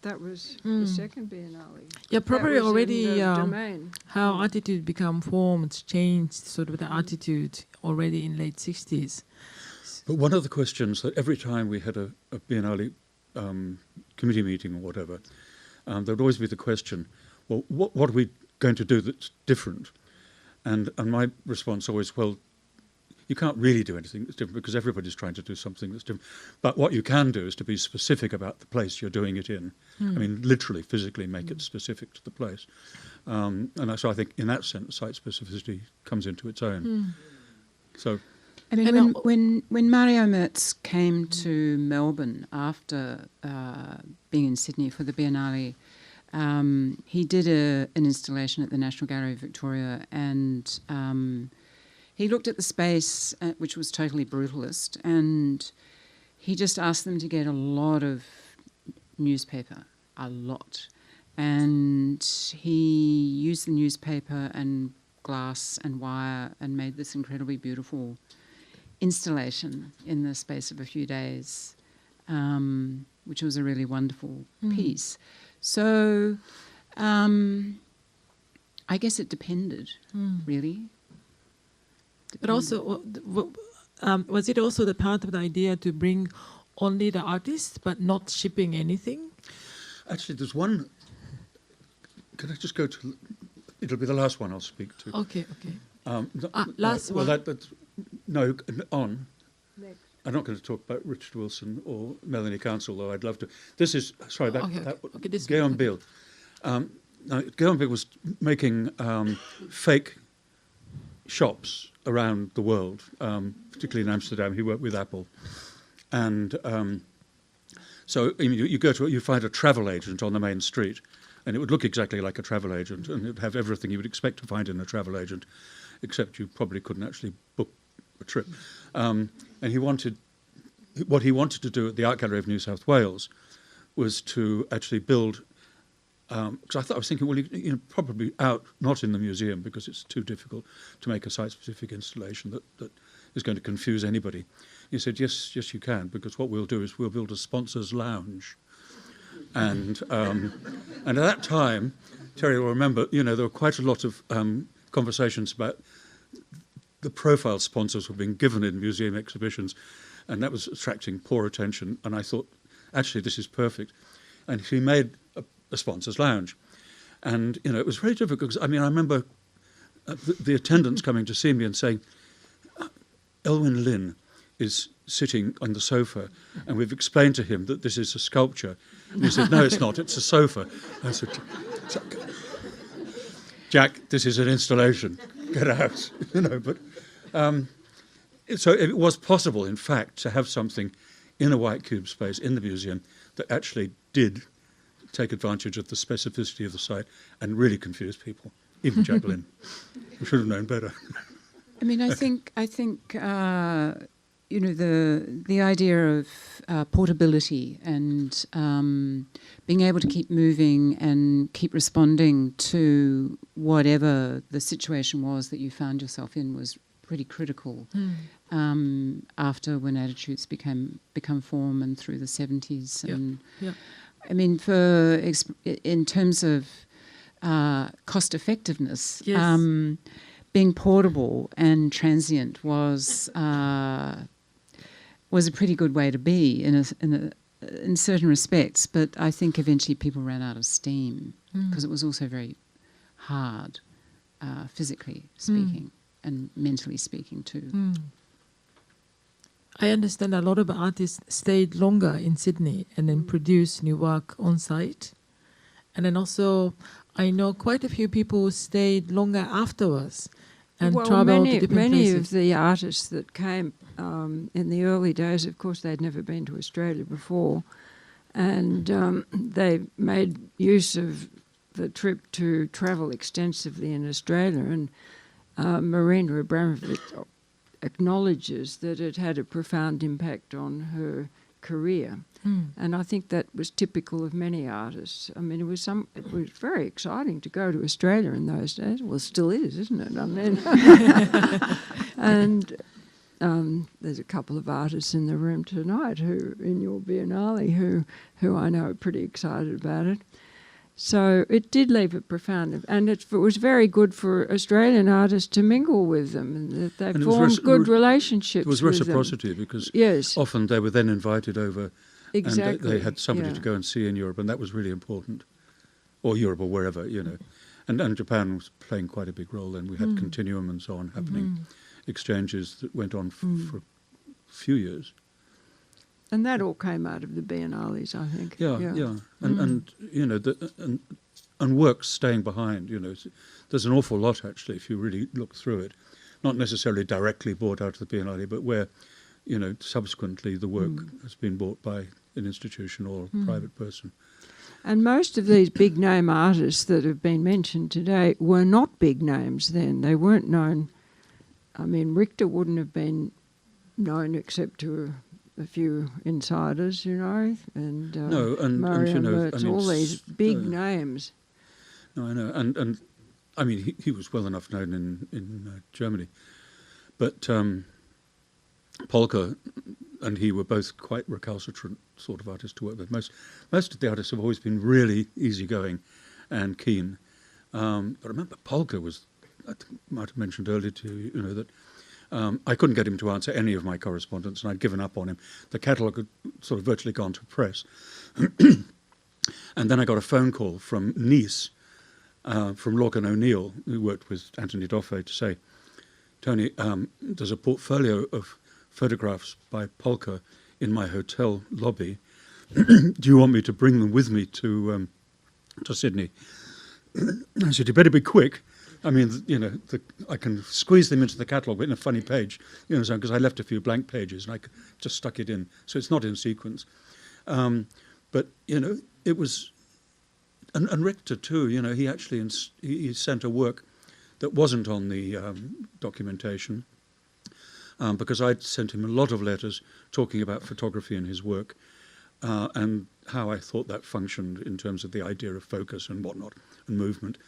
that was the second Biennale.
Yeah, probably already
domain.
how attitude become formed, changed sort of the attitude already in late 60s.
But one of the questions that every time we had a Biennale committee meeting or whatever, there would always be the question, well, what are we going to do that's different? And my response always, well, you can't really do anything that's different because everybody's trying to do something that's different. But what you can do is to be specific about the place you're doing it in. I mean, literally, physically make it specific to the place. And so I think in that sense, site specificity comes into its own. So...
I mean, when Mario Mertz came to Melbourne after being in Sydney for the Biennale, he did an installation at the National Gallery of Victoria, and he looked at the space, which was totally brutalist, and he just asked them to get a lot of newspaper, a lot. And he used the newspaper and glass and wire and made this incredibly beautiful installation in the space of a few days, which was a really wonderful piece. So I guess it depended, really.
But also, was it also the part of the idea to bring only the artists but not shipping anything?
Actually, there's one... Can I just go to... It'll be the last one I'll speak to.
Okay.
Last
one.
Well, no, on.
Next.
I'm not going to talk about Richard Wilson or Melanie Council, though I'd love to. This is... Sorry, Guillaume Bill. Guillaume Bill was making fake shops around the world, particularly in Amsterdam. He worked with Apple. And so you find a travel agent on the main street, and it would look exactly like a travel agent, and it would have everything you would expect to find in a travel agent, except you probably couldn't actually book a trip. And what he wanted to do at the Art Gallery of New South Wales was to actually build, because I was thinking, well, probably out, not in the museum, because it's too difficult to make a site-specific installation that is going to confuse anybody. He said, yes, you can, because what we'll do is we'll build a sponsor's lounge. And at that time, Terry will remember, there were quite a lot of conversations about the profile sponsors were being given in museum exhibitions, and that was attracting poor attention. And I thought, actually, this is perfect. And he made a sponsor's lounge. And, it was very difficult, because, I remember the attendants coming to see me and saying, Elwyn Lynn is sitting on the sofa, and we've explained to him that this is a sculpture. And he said, no, it's not, it's a sofa. I said, Jack, this is an installation, get out. But so it was possible, in fact, to have something in a white cube space in the museum that actually did take advantage of the specificity of the site and really confuse people, even Jacqueline. We should have known better.
I think the idea of portability and being able to keep moving and keep responding to whatever the situation was that you found yourself in was pretty critical. after when attitudes become form and through the 70s. And
Yeah.
I mean, in terms of cost effectiveness,
Yes.
being portable and transient was a pretty good way to be in certain respects. But I think eventually people ran out of steam because it was also very hard, physically speaking and mentally speaking too.
I understand a lot of artists stayed longer in Sydney and then produced new work on site. And then also, I know quite a few people who stayed longer afterwards and traveled to different
many
places.
of the artists that came in the early days, of course, they'd never been to Australia before, and they made use of the trip to travel extensively in Australia. And Marina Abramovic acknowledges that it had a profound impact on her career. And I think that was typical of many artists. I mean, it was very exciting to go to Australia in those days. Well, it still is, isn't it? I mean, and there's a couple of artists in the room tonight in your Biennale who I know are pretty excited about it. So it did leave a profound, and it was very good for Australian artists to mingle with them, and that they formed good relationships.
It was reciprocity because often they were then invited over.
Exactly.
And they had somebody to go and see in Europe, and that was really important, or Europe or wherever, you know. And Japan was playing quite a big role then. We had Continuum and so on happening, exchanges that went on for a few years.
And that all came out of the Biennales, I think.
Yeah. And you know, and works staying behind, you know. There's an awful lot, actually, if you really look through it. Not necessarily directly bought out of the Biennale, but where, you know, subsequently the work has been bought by an institution or a private person.
And most of these big name artists that have been mentioned today were not big names then. They weren't known. I mean, Richter wouldn't have been known except to a few insiders, you know, and Mario
you know,
Mertz,
I mean,
all these big names.
No, I know, and I mean, he was well enough known in Germany, but Polka and he were both quite recalcitrant sort of artists to work with. Most of the artists have always been really easygoing and keen. But I remember Polka was, I might have mentioned earlier to you, you know, that I couldn't get him to answer any of my correspondence, and I'd given up on him. The catalogue had sort of virtually gone to press. And then I got a phone call from Nice, from Lorcan O'Neill, who worked with Anthony Doffe, to say, Tony, there's a portfolio of photographs by Polka in my hotel lobby. Do you want me to bring them with me to Sydney? I said, you better be quick. I mean, you know, I can squeeze them into the catalogue in a funny page, you know, because I left a few blank pages and I just stuck it in. So it's not in sequence. But, you know, it was... And Richter, too, you know, he actually he sent a work that wasn't on the documentation because I'd sent him a lot of letters talking about photography in his work and how I thought that functioned in terms of the idea of focus and whatnot and movement.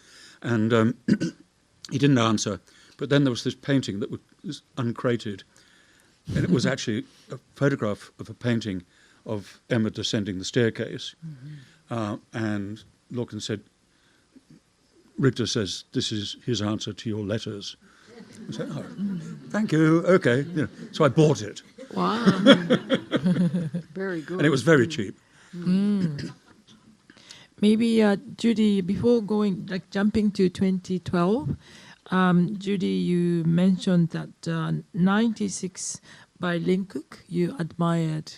And he didn't answer. But then there was this painting that was uncrated, and it was actually a photograph of a painting of Emma descending the staircase. And Lorcan said, Richter says, this is his answer to your letters. I said, oh, thank you, okay. You know, so I bought it.
Wow.
Very good.
And it was very cheap.
Maybe, Judy, before jumping to 2012, Judy, you mentioned that 96 by Lynn Cook you admired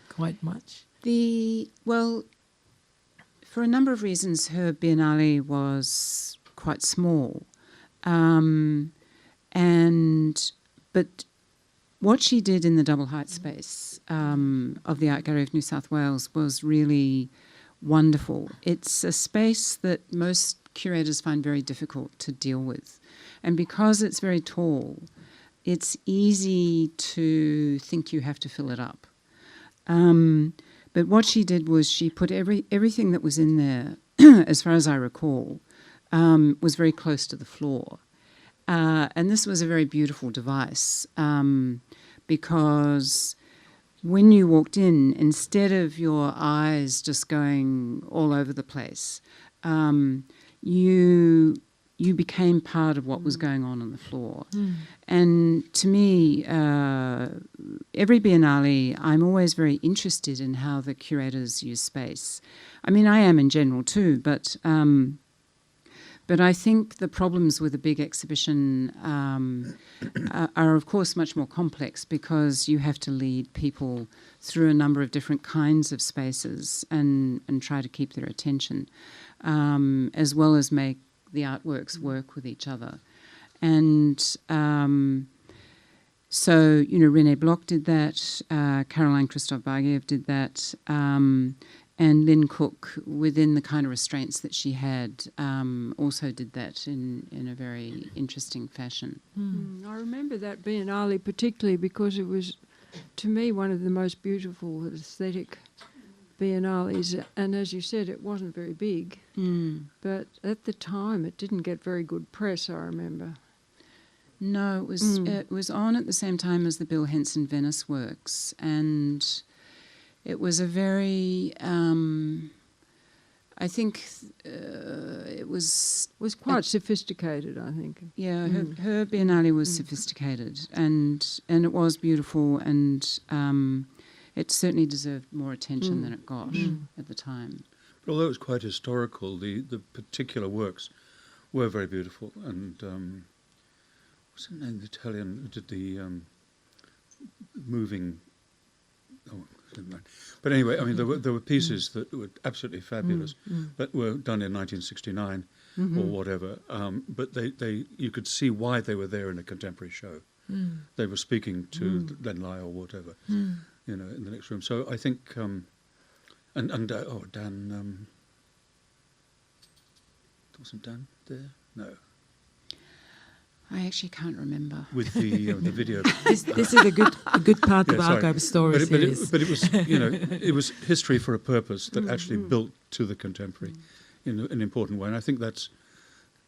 quite much.
Well, for a number of reasons, her Biennale was quite small. But what she did in the double height space of the Art Gallery of New South Wales was really wonderful. It's a space that most curators find very difficult to deal with. And because it's very tall, it's easy to think you have to fill it up. But what she did was she put everything that was in there, as far as I recall, was very close to the floor. And this was a very beautiful device because when you walked in, instead of your eyes just going all over the place, you became part of what was going on the floor. And to me, every Biennale, I'm always very interested in how the curators use space. I mean, I am in general too, but I think the problems with a big exhibition are, of course, much more complex because you have to lead people through a number of different kinds of spaces and try to keep their attention, as well as make the artworks work with each other. And so, Rene Block did that, Caroline Christoph-Bagiev did that, and Lynn Cook, within the kind of restraints that she had, also did that in a very interesting fashion.
I remember that Biennale particularly because it was, to me, one of the most beautiful aesthetic Biennales, and as you said, it wasn't very big, but at the time it didn't get very good press, I remember.
No, it was on at the same time as the Bill Henson Venice works, and it was a very, I think it was
quite sophisticated, I think.
Yeah, her Biennale was sophisticated, and it was beautiful, and it certainly deserved more attention than it got at the time.
But although it was quite historical, the particular works were very beautiful. And what's the name? The Italian who did the moving. Oh, never mind. But anyway, I mean, there were pieces that were absolutely fabulous that were done in 1969 or whatever. But you could see why they were there in a contemporary show. They were speaking to Len Lai or whatever. In the next room. So I think, Dan, wasn't Dan there? No.
I actually can't remember.
With the video.
This is a good part of Archive Stories.
But it was, it was history for a purpose that actually built to the contemporary in an important way. And I think that's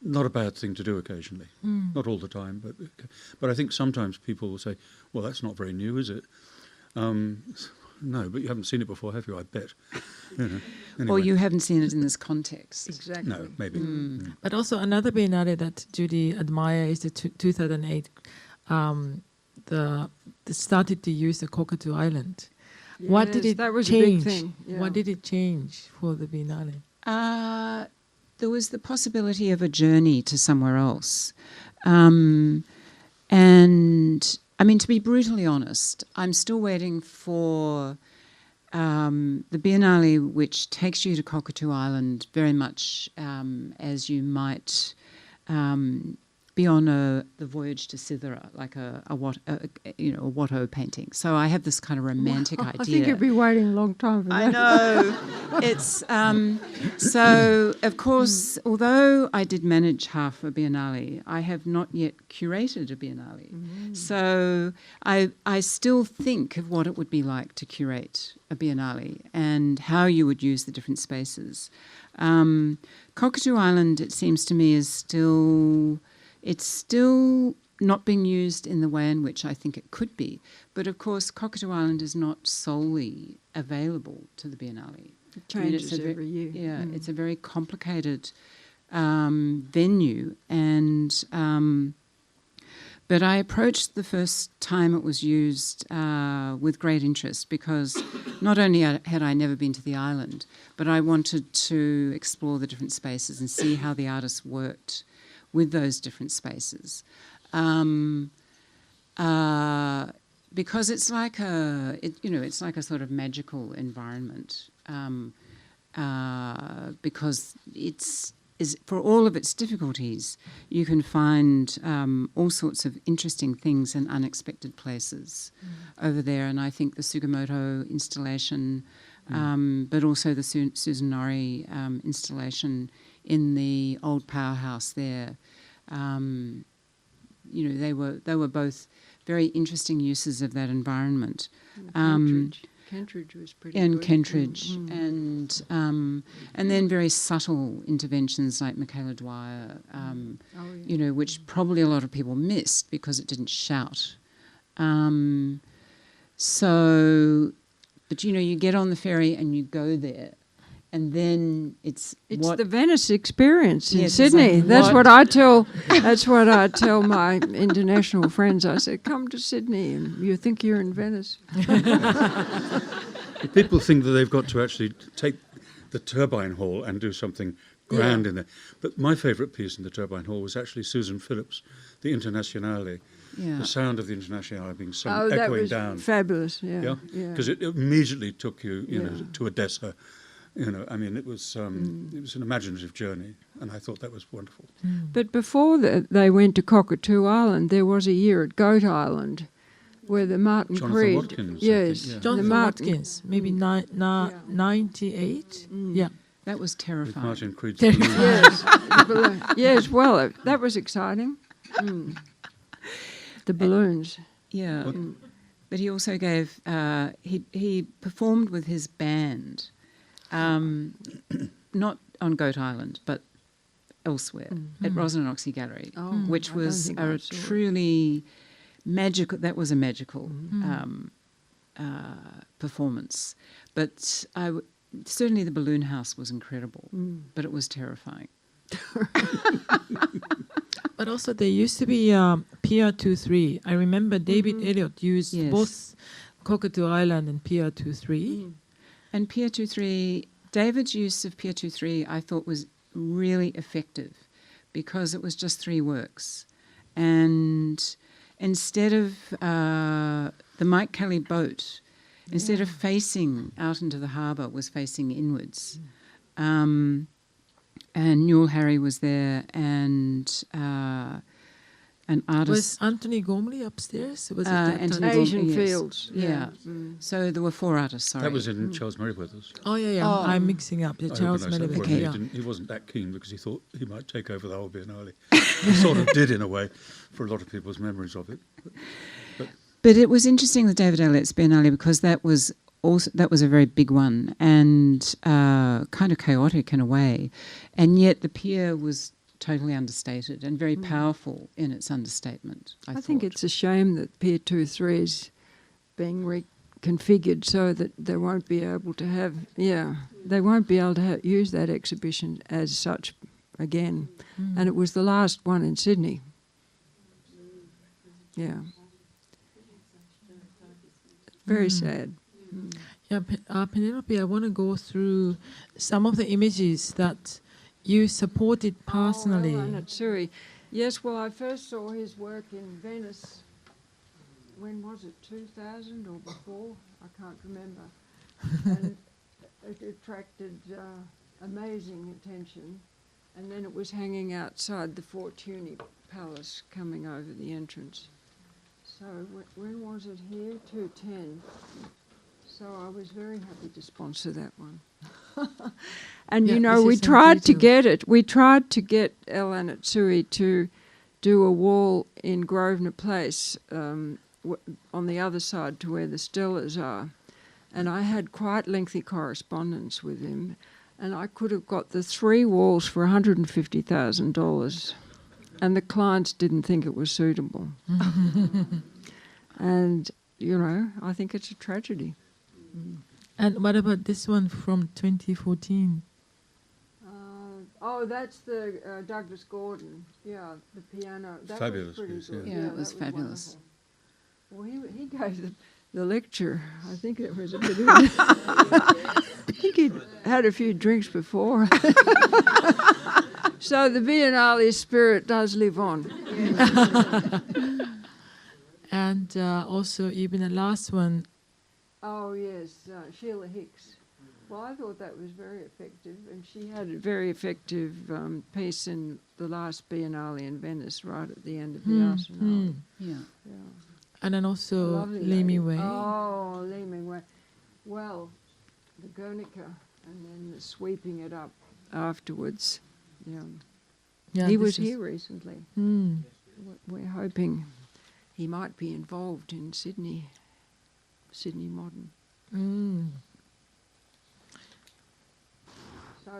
not a bad thing to do occasionally. Not all the time, but I think sometimes people will say, well, that's not very new, is it? No, but you haven't seen it before, have you? I bet. Anyway.
Or you haven't seen it in this context.
Exactly.
No, maybe.
But also another Biennale that Judy admires is the 2008. They started to use the Cockatoo Island.
Yes,
What did it
that was
change?
a big thing. Yeah.
What did it change for the Biennale?
There was the possibility of a journey to somewhere else. And I mean, to be brutally honest, I'm still waiting for the Biennale, which takes you to Cockatoo Island very much as you might be on the voyage to Cythera, like a Watteau painting. So I have this kind of romantic idea.
I think you'd be waiting a long time for that.
I know. It's so, of course, although I did manage half a Biennale, I have not yet curated a Biennale. So I still think of what it would be like to curate a Biennale and how you would use the different spaces. Cockatoo Island, it seems to me, is still not being used in the way in which I think it could be. But of course, Cockatoo Island is not solely available to the Biennale.
It changes every year.
Yeah, it's a very complicated venue, and but I approached the first time it was used with great interest because not only had I never been to the island, but I wanted to explore the different spaces and see how the artists worked with those different spaces. Because it's like it's like a sort of magical environment. Because is for all of its difficulties, you can find all sorts of interesting things in unexpected places over there. And I think the Sugimoto installation, but also the Suzunori installation in the old powerhouse there, they were both very interesting uses of that environment.
Kentridge was pretty
and
good.
Kentridge, and then very subtle interventions like Michaela Dwyer, you know, which probably a lot of people missed because it didn't shout. So, but you know, you get on the ferry and you go there, and then it's
the Venice experience in
Yes,
Sydney.
exactly.
That's what I tell. That's what I tell my international friends. I said, "Come to Sydney, and you think you're in Venice."
People think that they've got to actually take the Turbine Hall and do something grand in there. But my favourite piece in the Turbine Hall was actually Susan Phillips, the Internationale.
Yeah.
The sound of the Internationale being sung,
That
echoing
was
down.
fabulous. Yeah,
Because it immediately took you, you know,
Yeah.
to Odessa. You know, I mean, it was an imaginative journey, and I thought that was wonderful.
But before they went to Cockatoo Island, there was a year at Goat Island, where the Martin
Jonathan
Creed.
Watkins, I
Yes,
think, yeah.
Jonathan
the Martin,
Watkins, maybe 98. Yeah.
that was
With
terrifying.
Martin Creed's
Yes, the balloon. Yes. Well, that was exciting. The balloons.
Yeah,
What?
but he also gave. He performed with his band, not on Goat Island, but elsewhere at Rosenroxy Gallery,
Oh,
which
I don't
was
think I
a
saw it.
truly magical. That was a magical performance. But certainly the Balloon House was incredible, but it was terrifying.
But also there used to be Pier 23. I remember David Elliott used
Yes.
both Cockatoo Island and Pier 23.
And Pier 23, David's use of Pier 23 I thought was really effective because it was just 3 works. And instead of the Mike Kelly boat, instead of facing out into the harbour, was facing inwards. And Newell Harry was there, and an artist.
Was Anthony Gormley upstairs? Was it that
Anthony
time?
Gormley,
Asian
yes.
Fields.
Yeah. So there were 4 artists, sorry.
That was in Charles Merriweather's.
Oh, yeah. I'm mixing up. The
I
Charles
organised that
Merriweather.
for him.
Yeah.
He wasn't that keen because he thought he might take over the whole Biennale. He sort of did in a way, for a lot of people's memories of it.
But it was interesting with David Elliott's Biennale because that was a very big one and kind of chaotic in a way, and yet the pier was totally understated and very powerful in its understatement.
I think it's a shame that Pier 23 is being reconfigured so that they won't be able to have use that exhibition as such again. And it was the last one in Sydney. Yeah. Very sad.
Yeah, Penelope, I want to go through some of the images that you supported personally.
Tsui. Yes, well, I first saw his work in Venice. When was it, 2000 or before? I can't remember. And it attracted amazing attention. And then it was hanging outside the Fortuny Palace coming over the entrance. So when was it here? 2010. So I was very happy to sponsor that one. And,
Yeah,
you know,
this
we
is some
tried to
detail.
get it. We tried to get Ellen at Tsui to do a wall in Grosvenor Place on the other side to where the Stellas are. And I had quite lengthy correspondence with him. And I could have got the 3 walls for $150,000. And the clients didn't think it was suitable. And, you know, I think it's a tragedy.
And what about this one from 2014?
That's the Douglas Gordon. Yeah, the piano. That
Fabulous
was pretty
piece,
good.
yeah. Yeah, it was
that
fabulous.
wonderful. Well, he gave the lecture. I think it was a bit of I think he'd had a few drinks before. So the Biennale spirit does live on.
And also even the last one,
Oh, yes, Sheila Hicks. Well, I thought that was very effective, and she had a very effective piece in the last Biennale in Venice, right at the end of the Arsenal.
Yeah.
Yeah.
and then
A
also
lovely
Lee
lady.
Wei.
Oh, Lee Wei. Well, the Guernica, and then the sweeping it up afterwards. Yeah.
Yeah,
He
this
was
is-
here recently. We're hoping he might be involved in Sydney Modern. So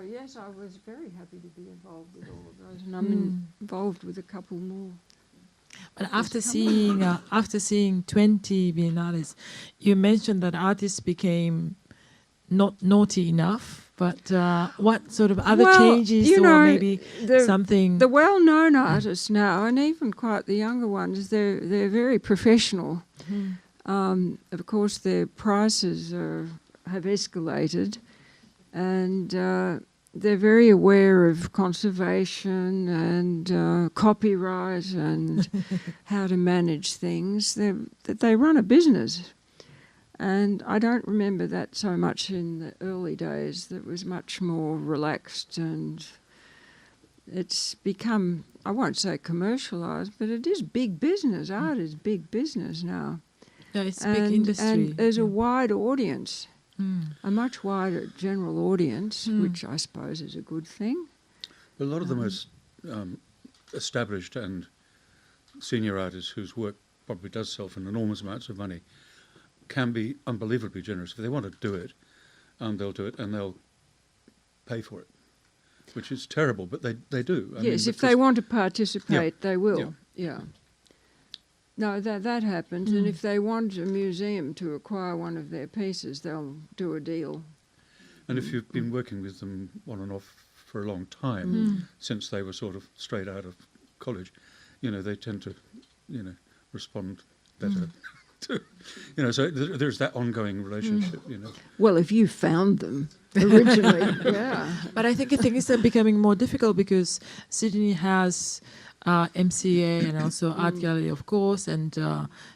yes, I was very happy to be involved with all of those, and I'm involved with a couple more.
But after seeing 20 Biennales, you mentioned that artists became not naughty enough. But what sort of other changes, or maybe something?
The well-known artists now, and even quite the younger ones, they're very professional. Of course, their prices have escalated, and they're very aware of conservation and copyright and how to manage things. They run a business. And I don't remember that so much in the early days. That was much more relaxed, and it's become, I won't say commercialised, but it is big business. Art is big business now.
Yeah, it's a big industry.
And there's a wide audience, a much wider general audience, which I suppose is a good thing.
A lot of the most established and senior artists whose work probably does sell for enormous amounts of money can be unbelievably generous. If they want to do it, they'll do it, and they'll pay for it, which is terrible, but they do. I mean,
if they want to participate, they will. Yeah. No, that happens, and if they want a museum to acquire one of their pieces, they'll do a deal.
And if you've been working with them on and off for a long time, since they were sort of straight out of college, they tend to, respond better. So there's that ongoing relationship,
Well, if you found them originally, yeah.
But I think things are becoming more difficult because Sydney has MCA and also Art Gallery, of course, and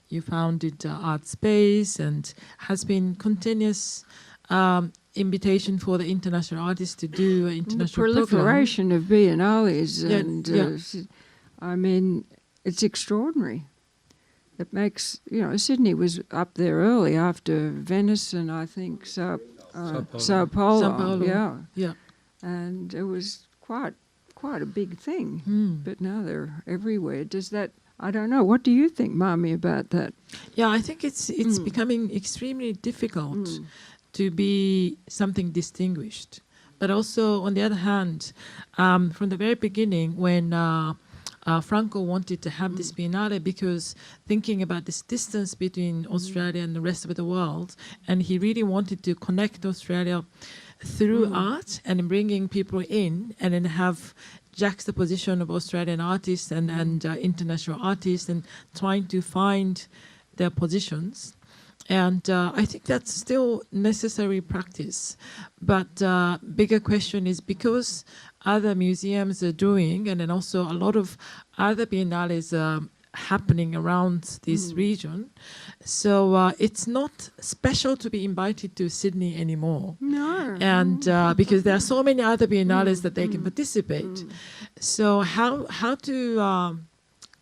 you founded Art Space, and has been continuous invitation for the international artists to do an international
the proliferation of biennales, and I mean, it's extraordinary. It makes, Sydney was up there early after Venice and I think Sao Paulo.
Yeah.
And it was quite a big thing. But now they're everywhere. Does that, I don't know, what do you think, Mami, about that?
Yeah, I think it's becoming extremely difficult to be something distinguished. But also, on the other hand, from the very beginning, when Franco wanted to have this Biennale, because thinking about this distance between Australia and the rest of the world, and he really wanted to connect Australia through art and bringing people in, and then have juxtaposition of Australian artists and international artists, and trying to find their positions. And I think that's still necessary practice. But bigger question is, because other museums are doing, and then also a lot of other biennales are happening around this region, so it's not special to be invited to Sydney anymore.
No.
And because there are so many other biennales that they can participate. So how to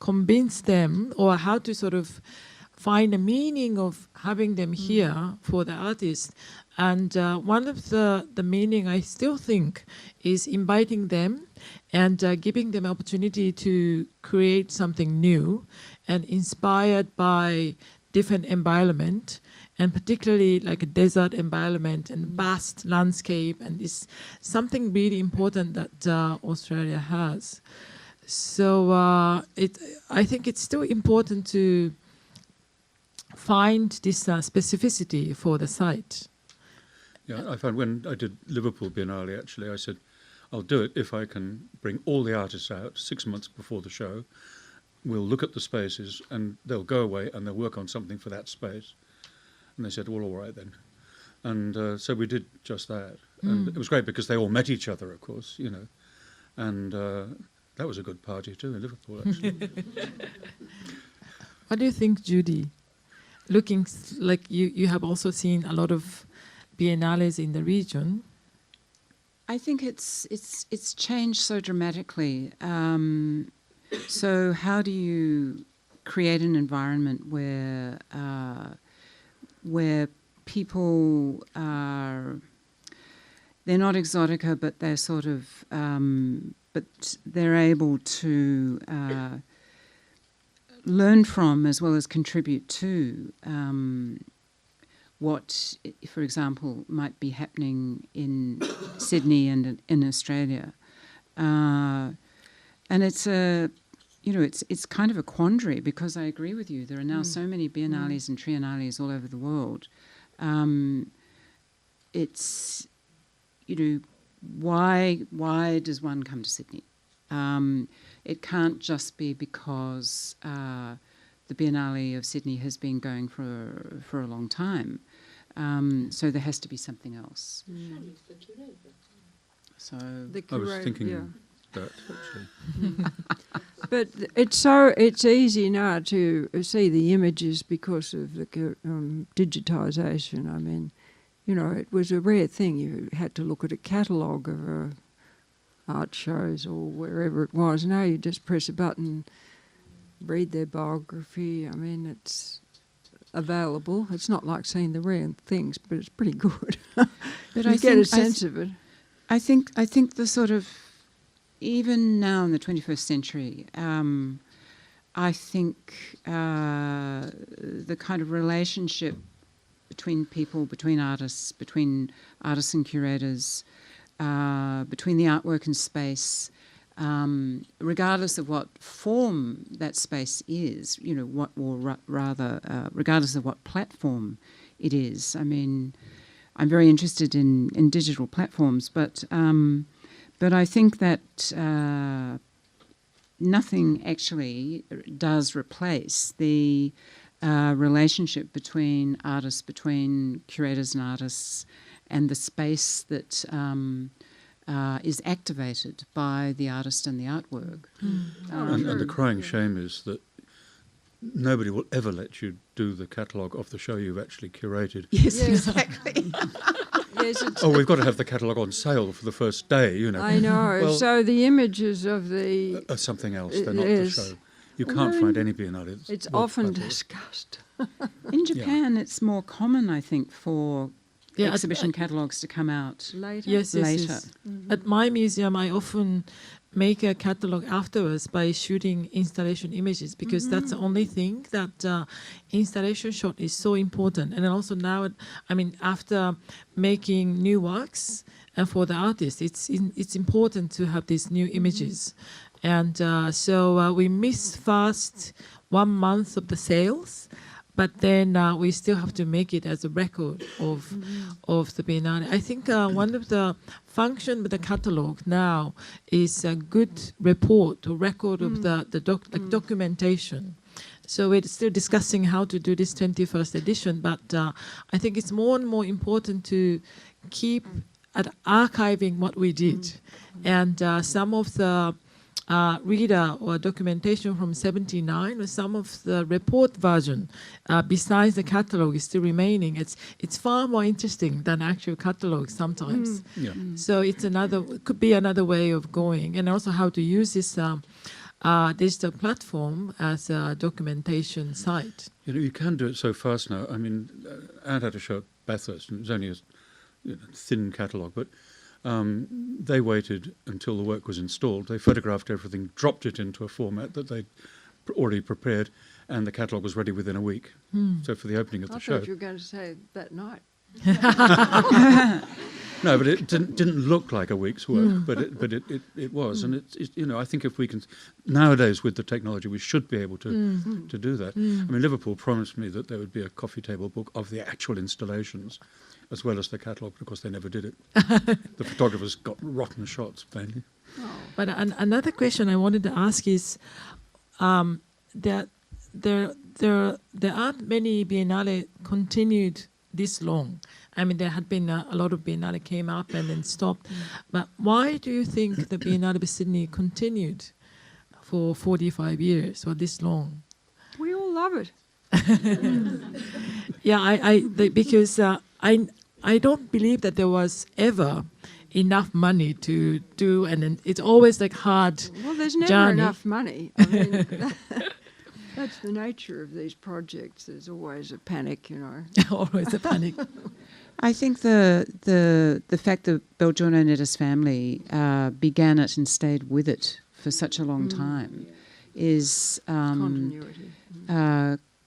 convince them, or how to sort of find a meaning of having them here for the artists. And one of the meaning, I still think, is inviting them and giving them opportunity to create something new and inspired by different environment, and particularly like a desert environment and vast landscape, and it's something really important that Australia has. So I think it's still important to find this specificity for the site.
Yeah, I found when I did Liverpool Biennale, actually, I said, I'll do it if I can bring all the artists out 6 months before the show. We'll look at the spaces and they'll go away and they'll work on something for that space. And they said, well, all right then. And so we did just that. And it was great because they all met each other, of course, And that was a good party too in Liverpool, actually.
What do you think, Judy? Looking like you have also seen a lot of biennales in the region.
I think it's changed so dramatically. So how do you create an environment where people are, they're not exotica, but they're sort of, but they're able to learn from as well as contribute to what, for example, might be happening in Sydney and in Australia. And it's it's kind of a quandary, because I agree with you. There are now so many biennales and triennales all over the world. It's, why does one come to Sydney? It can't just be because the Biennale of Sydney has been going for a long time. So there has to be something else. So
I was thinking that actually.
But it's easy now to see the images because of the digitisation. I mean, it was a rare thing. You had to look at a catalogue of art shows or wherever it was. Now you just press a button, read their biography. I mean, it's available. It's not like seeing the rare things, but it's pretty good. But you get a sense of it.
I think the sort of, even now in the 21st century, I think the kind of relationship between people, between artists and curators, between the artwork and space, regardless of what form that space is, regardless of what platform it is. I mean, I'm very interested in digital platforms, but I think that nothing actually does replace the relationship between artists, between curators and artists, and the space that is activated by the artist and the artwork.
And the crying shame is that nobody will ever let you do the catalogue of the show you've actually curated.
Yes, exactly.
We've got to have the catalogue on sale for the first day,
I know.
Well,
so the images of the...
something else, they're not the show. You can't find any Biennale.
It's often discussed.
In Japan, it's more common, I think, for exhibition catalogues to come out later.
Yes. Mm-hmm. At my museum, I often make a catalogue afterwards by shooting installation images, because that's the only thing that installation shot is so important. And then also now, after making new works and for the artist, it's important to have these new images. And so we miss fast 1 month of the sales, but then we still have to make it as a record of the Biennale. I think one of the function with the catalogue now is a good report or record of the documentation. So we're still discussing how to do this 21st edition, but I think it's more and more important to keep archiving what we did. And some of the reader or documentation from 79, or some of the report version, besides the catalogue, is still remaining. It's far more interesting than actual catalogue sometimes. So it could be another way of going, and also how to use this digital platform as a documentation site.
You can do it so fast now. I mean, Ant had a show at Bathurst, and it was only a thin catalogue, but they waited until the work was installed. They photographed everything, dropped it into a format that they'd already prepared, and the catalogue was ready within a week. So for the opening of the show...
I thought you were going to say that night.
No, but it didn't look like a week's work, but it was. And I think if we can... Nowadays, with the technology, we should be able to do that. I mean, Liverpool promised me that there would be a coffee table book of the actual installations, as well as the catalogue, because they never did it. The photographers got rotten shots, mainly.
But another question I wanted to ask is, there aren't many Biennale continued this long. I mean, there had been a lot of Biennale came up and then stopped. But why do you think the Biennale of Sydney continued for 45 years or this long?
We all love it.
Because I don't believe that there was ever enough money to do, and then it's always like hard.
Well, there's never
journey.
Enough money. I mean, that's the nature of these projects. There's always a panic,
Always a panic.
I think the fact that Belgiorno Netta's family began it and stayed with it for such a long time is
continuity.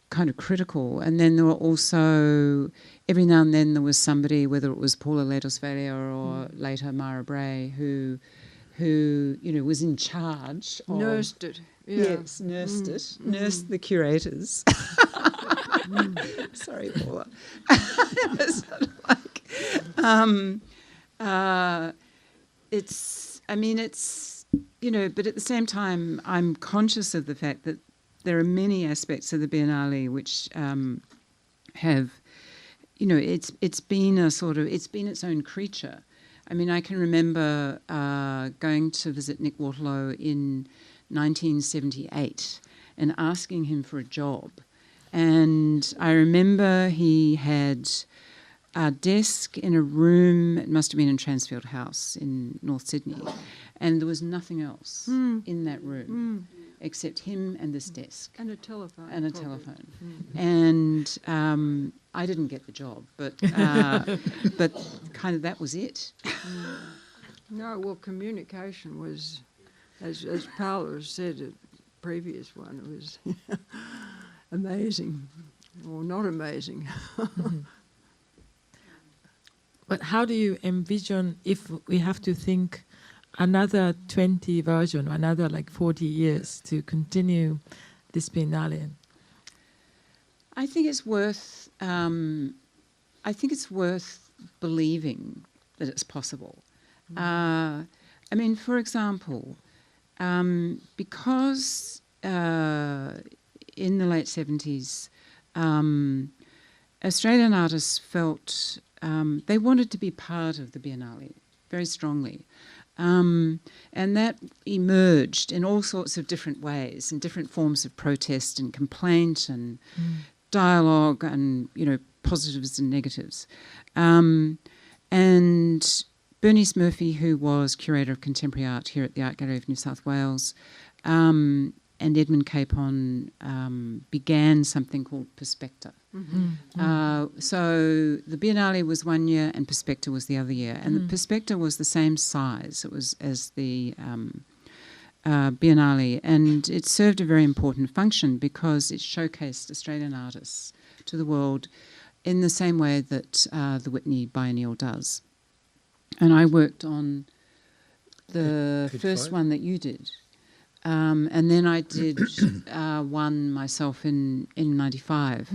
kind of critical. And then there were also, every now and then there was somebody, whether it was Paula Ledosvalia or later Mara Bray, who was in charge of...
Nursed it. Yeah.
Yes, nursed it. Nursed the curators. Sorry, Paula. It was sort of like... but at the same time, I'm conscious of the fact that there are many aspects of the Biennale which have, it's been its own creature. I mean, I can remember going to visit Nick Waterlow in 1978 and asking him for a job. And I remember he had a desk in a room, it must have been in Transfield House in North Sydney, and there was nothing else in that room except him and this desk.
And a telephone.
And I didn't get the job, but kind of that was it.
No, well, communication was, as Paula said, the previous one, it was amazing, or not amazing.
But how do you envision, if we have to think another 20 version, another 40 years to continue this Biennale?
I think it's worth believing that it's possible. For example, because in the late 70s, Australian artists felt they wanted to be part of the Biennale very strongly. And that emerged in all sorts of different ways, in different forms of protest and complaint and dialogue and, positives and negatives. And Bernice Murphy, who was curator of contemporary art here at the Art Gallery of New South Wales, and Edmund Capon began something called Perspecta. So the Biennale was one year and Perspecta was the other year. And the Perspecta was the same size as the Biennale. And it served a very important function because it showcased Australian artists to the world in the same way that the Whitney Biennial does. And I worked on the first one that you did. And then I did one myself in 95.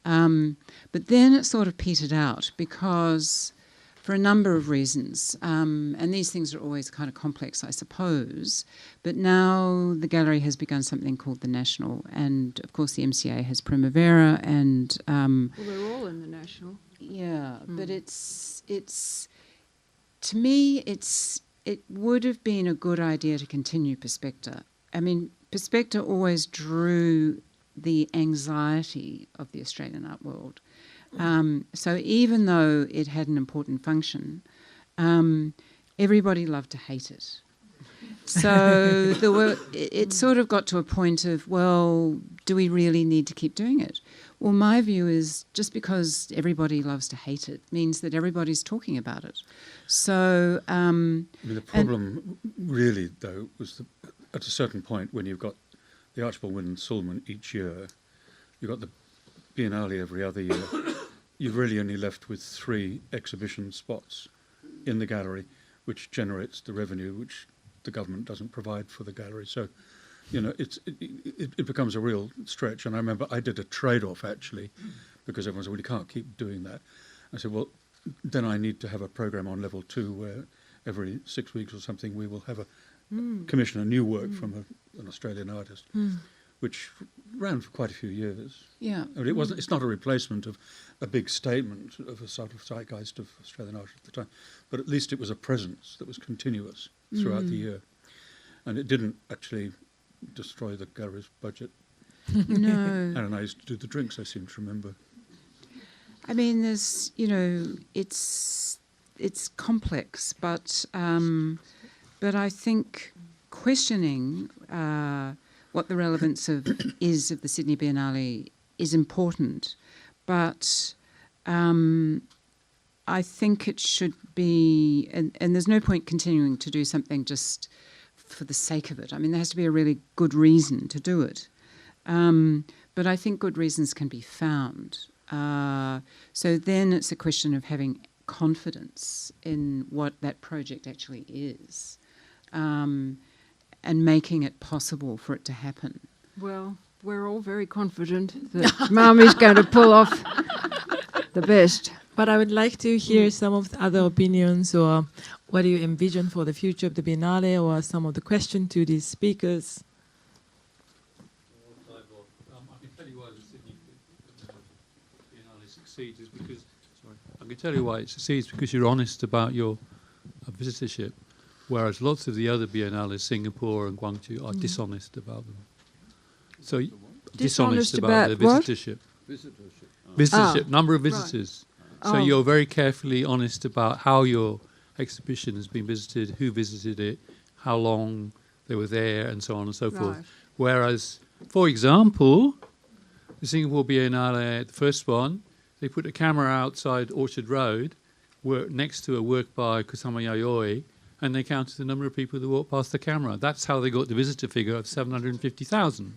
But then it sort of petered out because for a number of reasons, and these things are always kind of complex, I suppose, but now the gallery has begun something called the National, and of course the MCA has Primavera, and...
well, they're all in the National.
Yeah, but to me, it would have been a good idea to continue Perspecta. I mean, Perspecta always drew the anxiety of the Australian art world. So even though it had an important function, everybody loved to hate it. So it sort of got to a point of, well, do we really need to keep doing it? Well, my view is just because everybody loves to hate it means that everybody's talking about it. So...
the problem really, though, was at a certain point when you've got the Archibald Wynne and Sulman each year, you've got the Biennale every other year, you're really only left with 3 exhibition spots in the gallery, which generates the revenue which the government doesn't provide for the gallery. So, it becomes a real stretch. And I remember I did a trade-off, actually, because everyone said, well, you can't keep doing that. I said, well, then I need to have a program on level 2 where every 6 weeks or something we will have commission a new work from an Australian artist, which ran for quite a few years.
Yeah.
I mean, it's not a replacement of a big statement of a sort of zeitgeist of Australian art at the time, but at least it was a presence that was continuous throughout the year. And it didn't actually destroy the gallery's budget.
No.
And I used to do the drinks, I seem to remember.
I mean, there's, it's complex, but I think questioning what the relevance is of the Sydney Biennale is important, but I think it should be, and there's no point continuing to do something just for the sake of it. I mean, there has to be a really good reason to do it. but I think good reasons can be found. So then it's a question of having confidence in what that project actually is, and making it possible for it to happen.
Well, we're all very confident that Mami's going to pull off the best.
But I would like to hear some of the other opinions, or what do you envision for the future of the Biennale, or some of the questions to these speakers.
I can tell you why the Sydney Biennale succeeds is because, I can tell you why it succeeds because you're honest about your visitorship, whereas lots of the other Biennales, Singapore and Guangzhou, are dishonest about them. So dishonest about their visitorship. Visitorship, number of visitors. Right. So you're very carefully honest about how your exhibition has been visited, who visited it, how long they were there, and so on and so forth. Whereas, for example, the Singapore Biennale, the first one, they put a camera outside Orchard Road, next to a work by Kusama Yayoi, and they counted the number of people that walked past the camera. That's how they got the visitor figure of 750,000.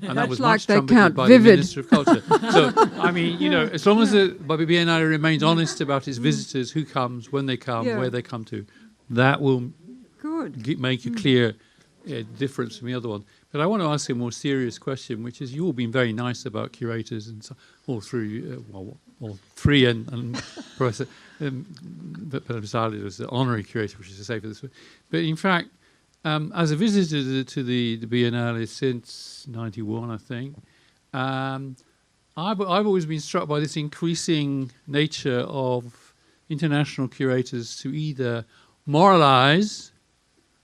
And that was much trumpeted by the Minister of Culture. So, I mean, you know, as long as the Biennale remains honest about its visitors, who comes, when they come, where they come to, that will make a clear difference from the other one. But I want to ask you a more serious question, which is, you've all been very nice about curators, and so, all three and Professor Penelope Seidler was the honorary curator, which is to say for this. But in fact, as a visitor to the Biennale since '91, I think, I've always been struck by this increasing nature of international curators to either moralize,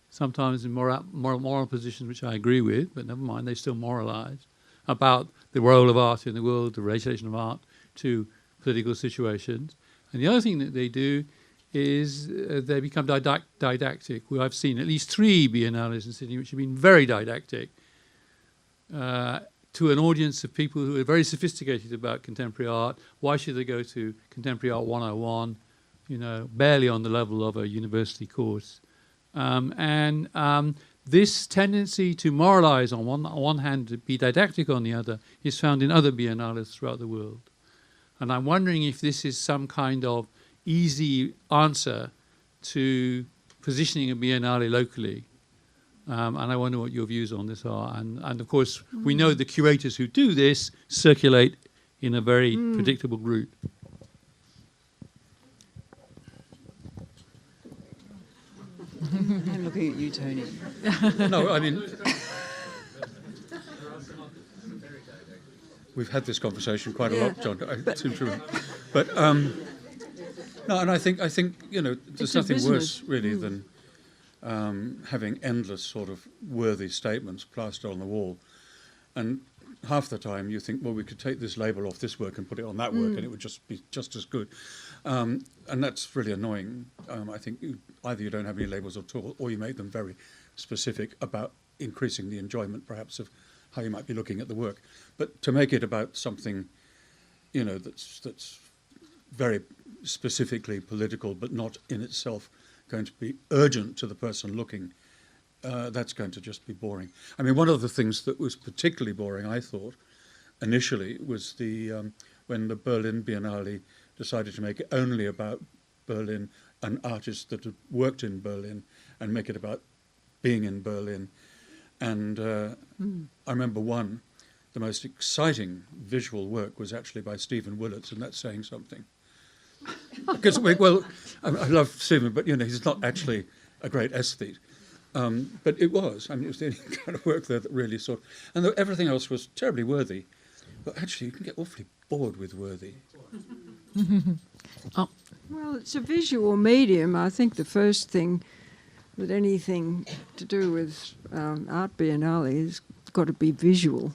sometimes in moral positions which I agree with, but never mind, they still moralize, about the role of art in the world, the relation of art to political situations. And the other thing that they do is they become didactic. Well, I've seen at least 3 Biennales in Sydney which have been very didactic to an audience of people who are very sophisticated about contemporary art. Why should they go to Contemporary Art 101? You know, barely on the level of a university course. This tendency to moralize on one hand, to be didactic on the other, is found in other Biennales throughout the world. And I'm wondering if this is some kind of easy answer to positioning a Biennale locally. And I wonder what your views on this are. And of course, we know the curators who do this circulate in a very predictable route.
I'm looking at you, Tony.
No, I mean, we've had this conversation quite a lot, John. But no, and I think you know, there's nothing worse really than having endless sort of worthy statements plastered on the wall, and half the time you think, well, we could take this label off this work and put it on that work, and it would just be just as good. And that's really annoying. I think either you don't have any labels at all, or you make them very specific about increasing the enjoyment, perhaps, of how you might be looking at the work. But to make it about something, you know, that's very specifically political, but not in itself going to be urgent to the person looking, that's going to just be boring. I mean, one of the things that was particularly boring, I thought, initially, was when the Berlin Biennale decided to make it only about Berlin and artists that had worked in Berlin, and make it about being in Berlin. And I remember the most exciting visual work was actually by Stephen Willets, and that's saying something. Because, well, I love Stephen, but, you know, he's not actually a great aesthete. But it was. I mean, it was the only kind of work there that really sort of... And everything else was terribly worthy. But actually, you can get awfully bored with worthy.
Well, it's a visual medium. I think the first thing that anything to do with Art Biennale has got to be visual.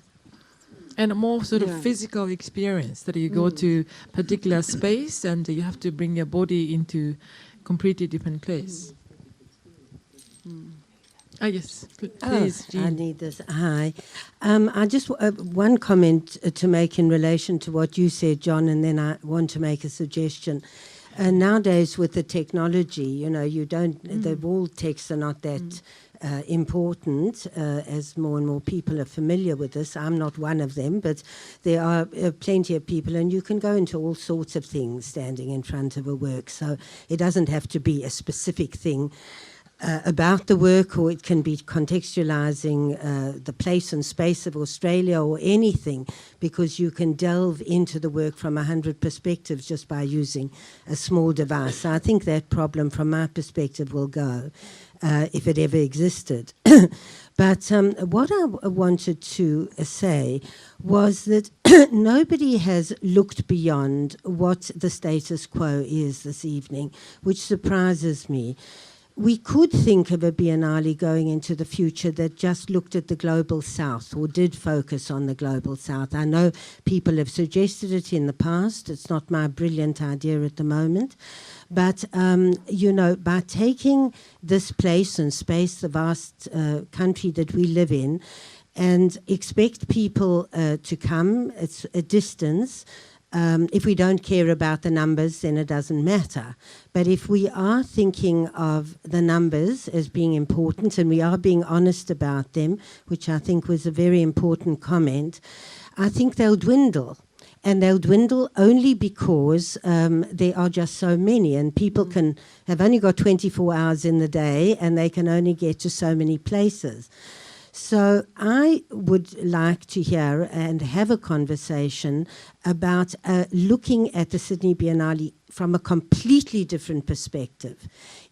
And a more sort of physical experience, that you go to a particular space and you have to bring your body into completely different place. Yes, please, Jean.
I need this. Hi. I just one comment to make in relation to what you said, John, and then I want to make a suggestion. nowadays with the technology, you know, the wall texts are not that important as more and more people are familiar with this. I'm not one of them, but there are plenty of people, and you can go into all sorts of things standing in front of a work. So it doesn't have to be a specific thing about the work, or it can be contextualizing the place and space of Australia or anything, because you can delve into the work from 100 perspectives just by using a small device. So I think that problem from my perspective will go if it ever existed. But what I wanted to say was that nobody has looked beyond what the status quo is this evening, which surprises me. We could think of a Biennale going into the future that just looked at the global south or did focus on the global south. I know people have suggested it in the past. It's not my brilliant idea at the moment. But, you know, by taking this place and space, the vast country that we live in, and expect people to come, it's a distance. If we don't care about the numbers, then it doesn't matter. But if we are thinking of the numbers as being important, and we are being honest about them, which I think was a very important comment, I think they'll dwindle. And they'll dwindle only because there are just so many, and people have only got 24 hours in the day, and they can only get to so many places. So I would like to hear and have a conversation about looking at the Sydney Biennale from a completely different perspective,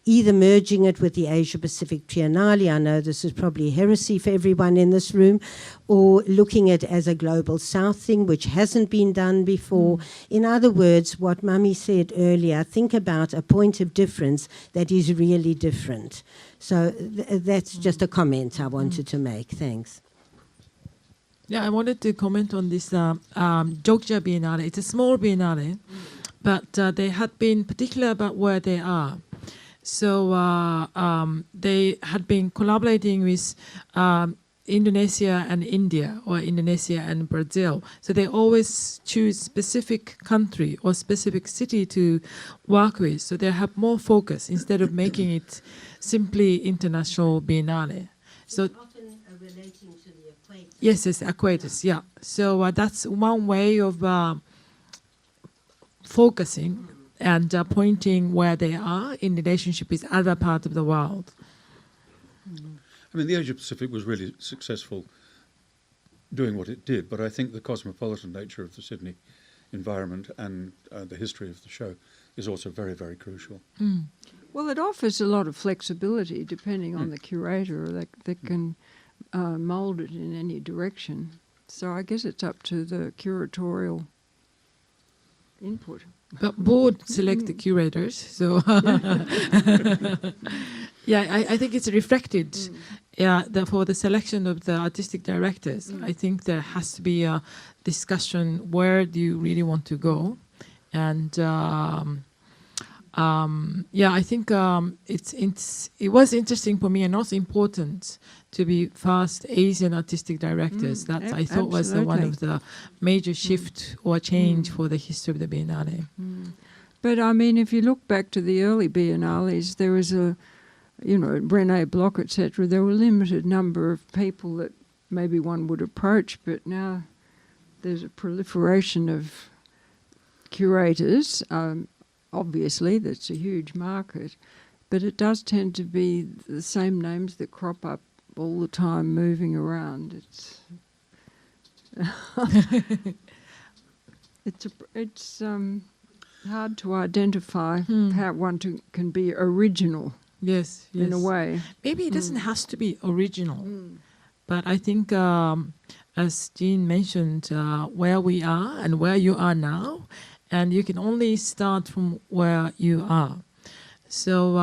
either merging it with the Asia-Pacific Triennale, I know this is probably heresy for everyone in this room, or looking at it as a global south thing, which hasn't been done before. In other words, what Mami said earlier, think about a point of difference that is really different. So that's just a comment I wanted to make. Thanks.
Yeah, I wanted to comment on this Jogja Biennale. It's a small Biennale, but they had been particular about where they are. So they had been collaborating with Indonesia and India, or Indonesia and Brazil. So they always choose specific country or specific city to work with. So they have more focus instead of making it simply international Biennale. So
often relating to the equator.
Yes, equators, yeah. So that's one way of focusing and pointing where they are in relationship with other parts of the world.
I mean, the Asia-Pacific was really successful doing what it did, but I think the cosmopolitan nature of the Sydney environment and the history of the show is also very, very crucial.
Well, it offers a lot of flexibility depending on the curator that can mould it in any direction. So I guess it's up to the curatorial input.
But board select the curators, so yeah, I think it's reflected. Yeah, for the selection of the artistic directors, I think there has to be a discussion. Where do you really want to go? And yeah, I think it was interesting for me and also important to be first Asian artistic directors. That I thought was one of the major shift or change for the history of the Biennale.
But I mean, if you look back to the early Biennales, there was Rene Block, etc. There were a limited number of people that maybe one would approach, but now there's a proliferation of curators. Obviously, that's a huge market, but it does tend to be the same names that crop up all the time, moving around. It's hard to identify how one can be original.
Yes,
in a way.
Maybe it doesn't have to be original, but I think, as Jean mentioned, where we are and where you are now, and you can only start from where you are. So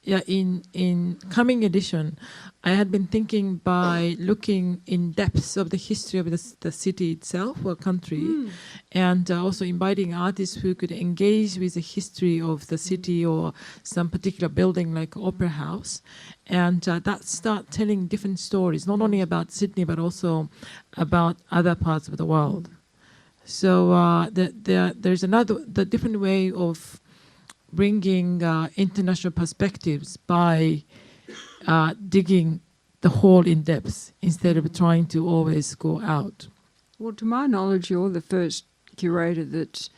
yeah, in coming edition, I had been thinking by looking in depths of the history of the city itself or country, and also inviting artists who could engage with the history of the city or some particular building like Opera House, and that start telling different stories, not only about Sydney but also about other parts of the world. So there's the different way of bringing international perspectives by digging the hole in depth instead of trying to always go out.
Well, to my knowledge, you're the first curator that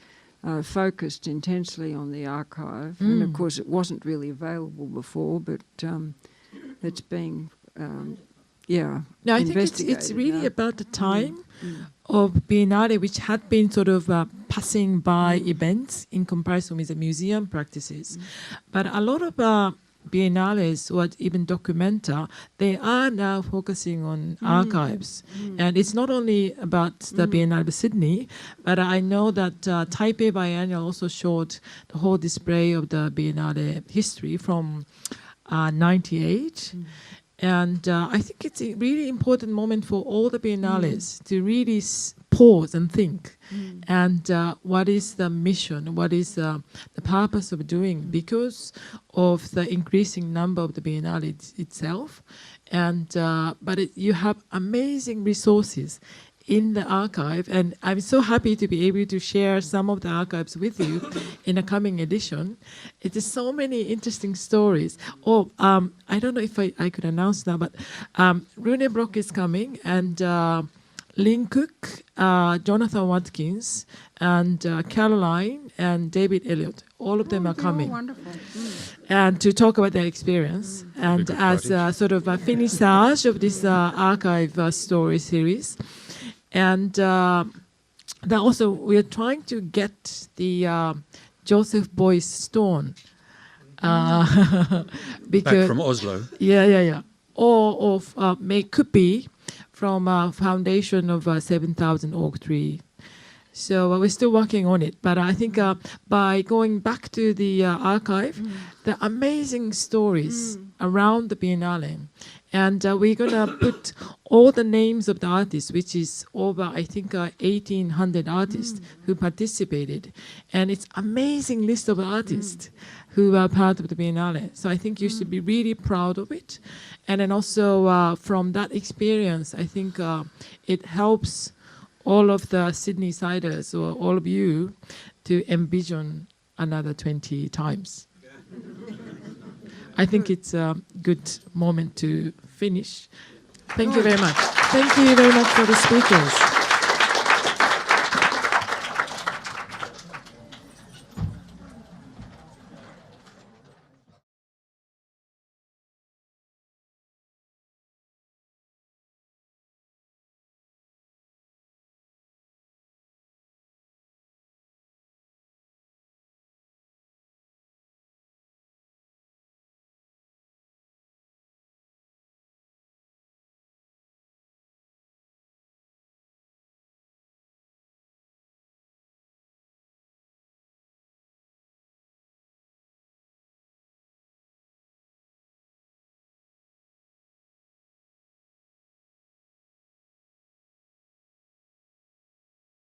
focused intensely on the archive, and of course it wasn't really available before, but it's being
No, I think it's really
now.
about the time of Biennale, which had been sort of passing by events in comparison with the museum practices. But a lot of Biennales or even documenta, they are now focusing on archives. And it's not only about the Biennale of Sydney, but I know that Taipei Biennial also showed the whole display of the Biennale history from 98. And I think it's a really important moment for all the Biennales to really pause and think. And what is the mission? What is the purpose of doing? Because of the increasing number of the Biennale itself. And but you have amazing resources in the archive, and I'm so happy to be able to share some of the archives with you in a coming edition. It is so many interesting stories. I don't know if I could announce now, but Rene Block is coming, and Lynn Cook, Jonathan Watkins, and Caroline, and David Elliott. All of them are coming.
Wonderful.
And to talk about their experience. And as sort of a finissage of this archive story series. And then also we are trying to get the Joseph Beuys stone.
Back from Oslo.
Yeah. Or could be from a foundation of 7,000 oak tree. So we're still working on it. But I think by going back to the archive, the amazing stories around the Biennale. And we're going to put all the names of the artists, which is over, I think, 1,800 artists who participated. And it's amazing list of artists who are part of the Biennale. So I think you should be really proud of it. And then also from that experience, I think it helps all of the Sydney siders or all of you to envision another 20 times. I think it's a good moment to finish. Thank you very much. Thank you very much for the speakers.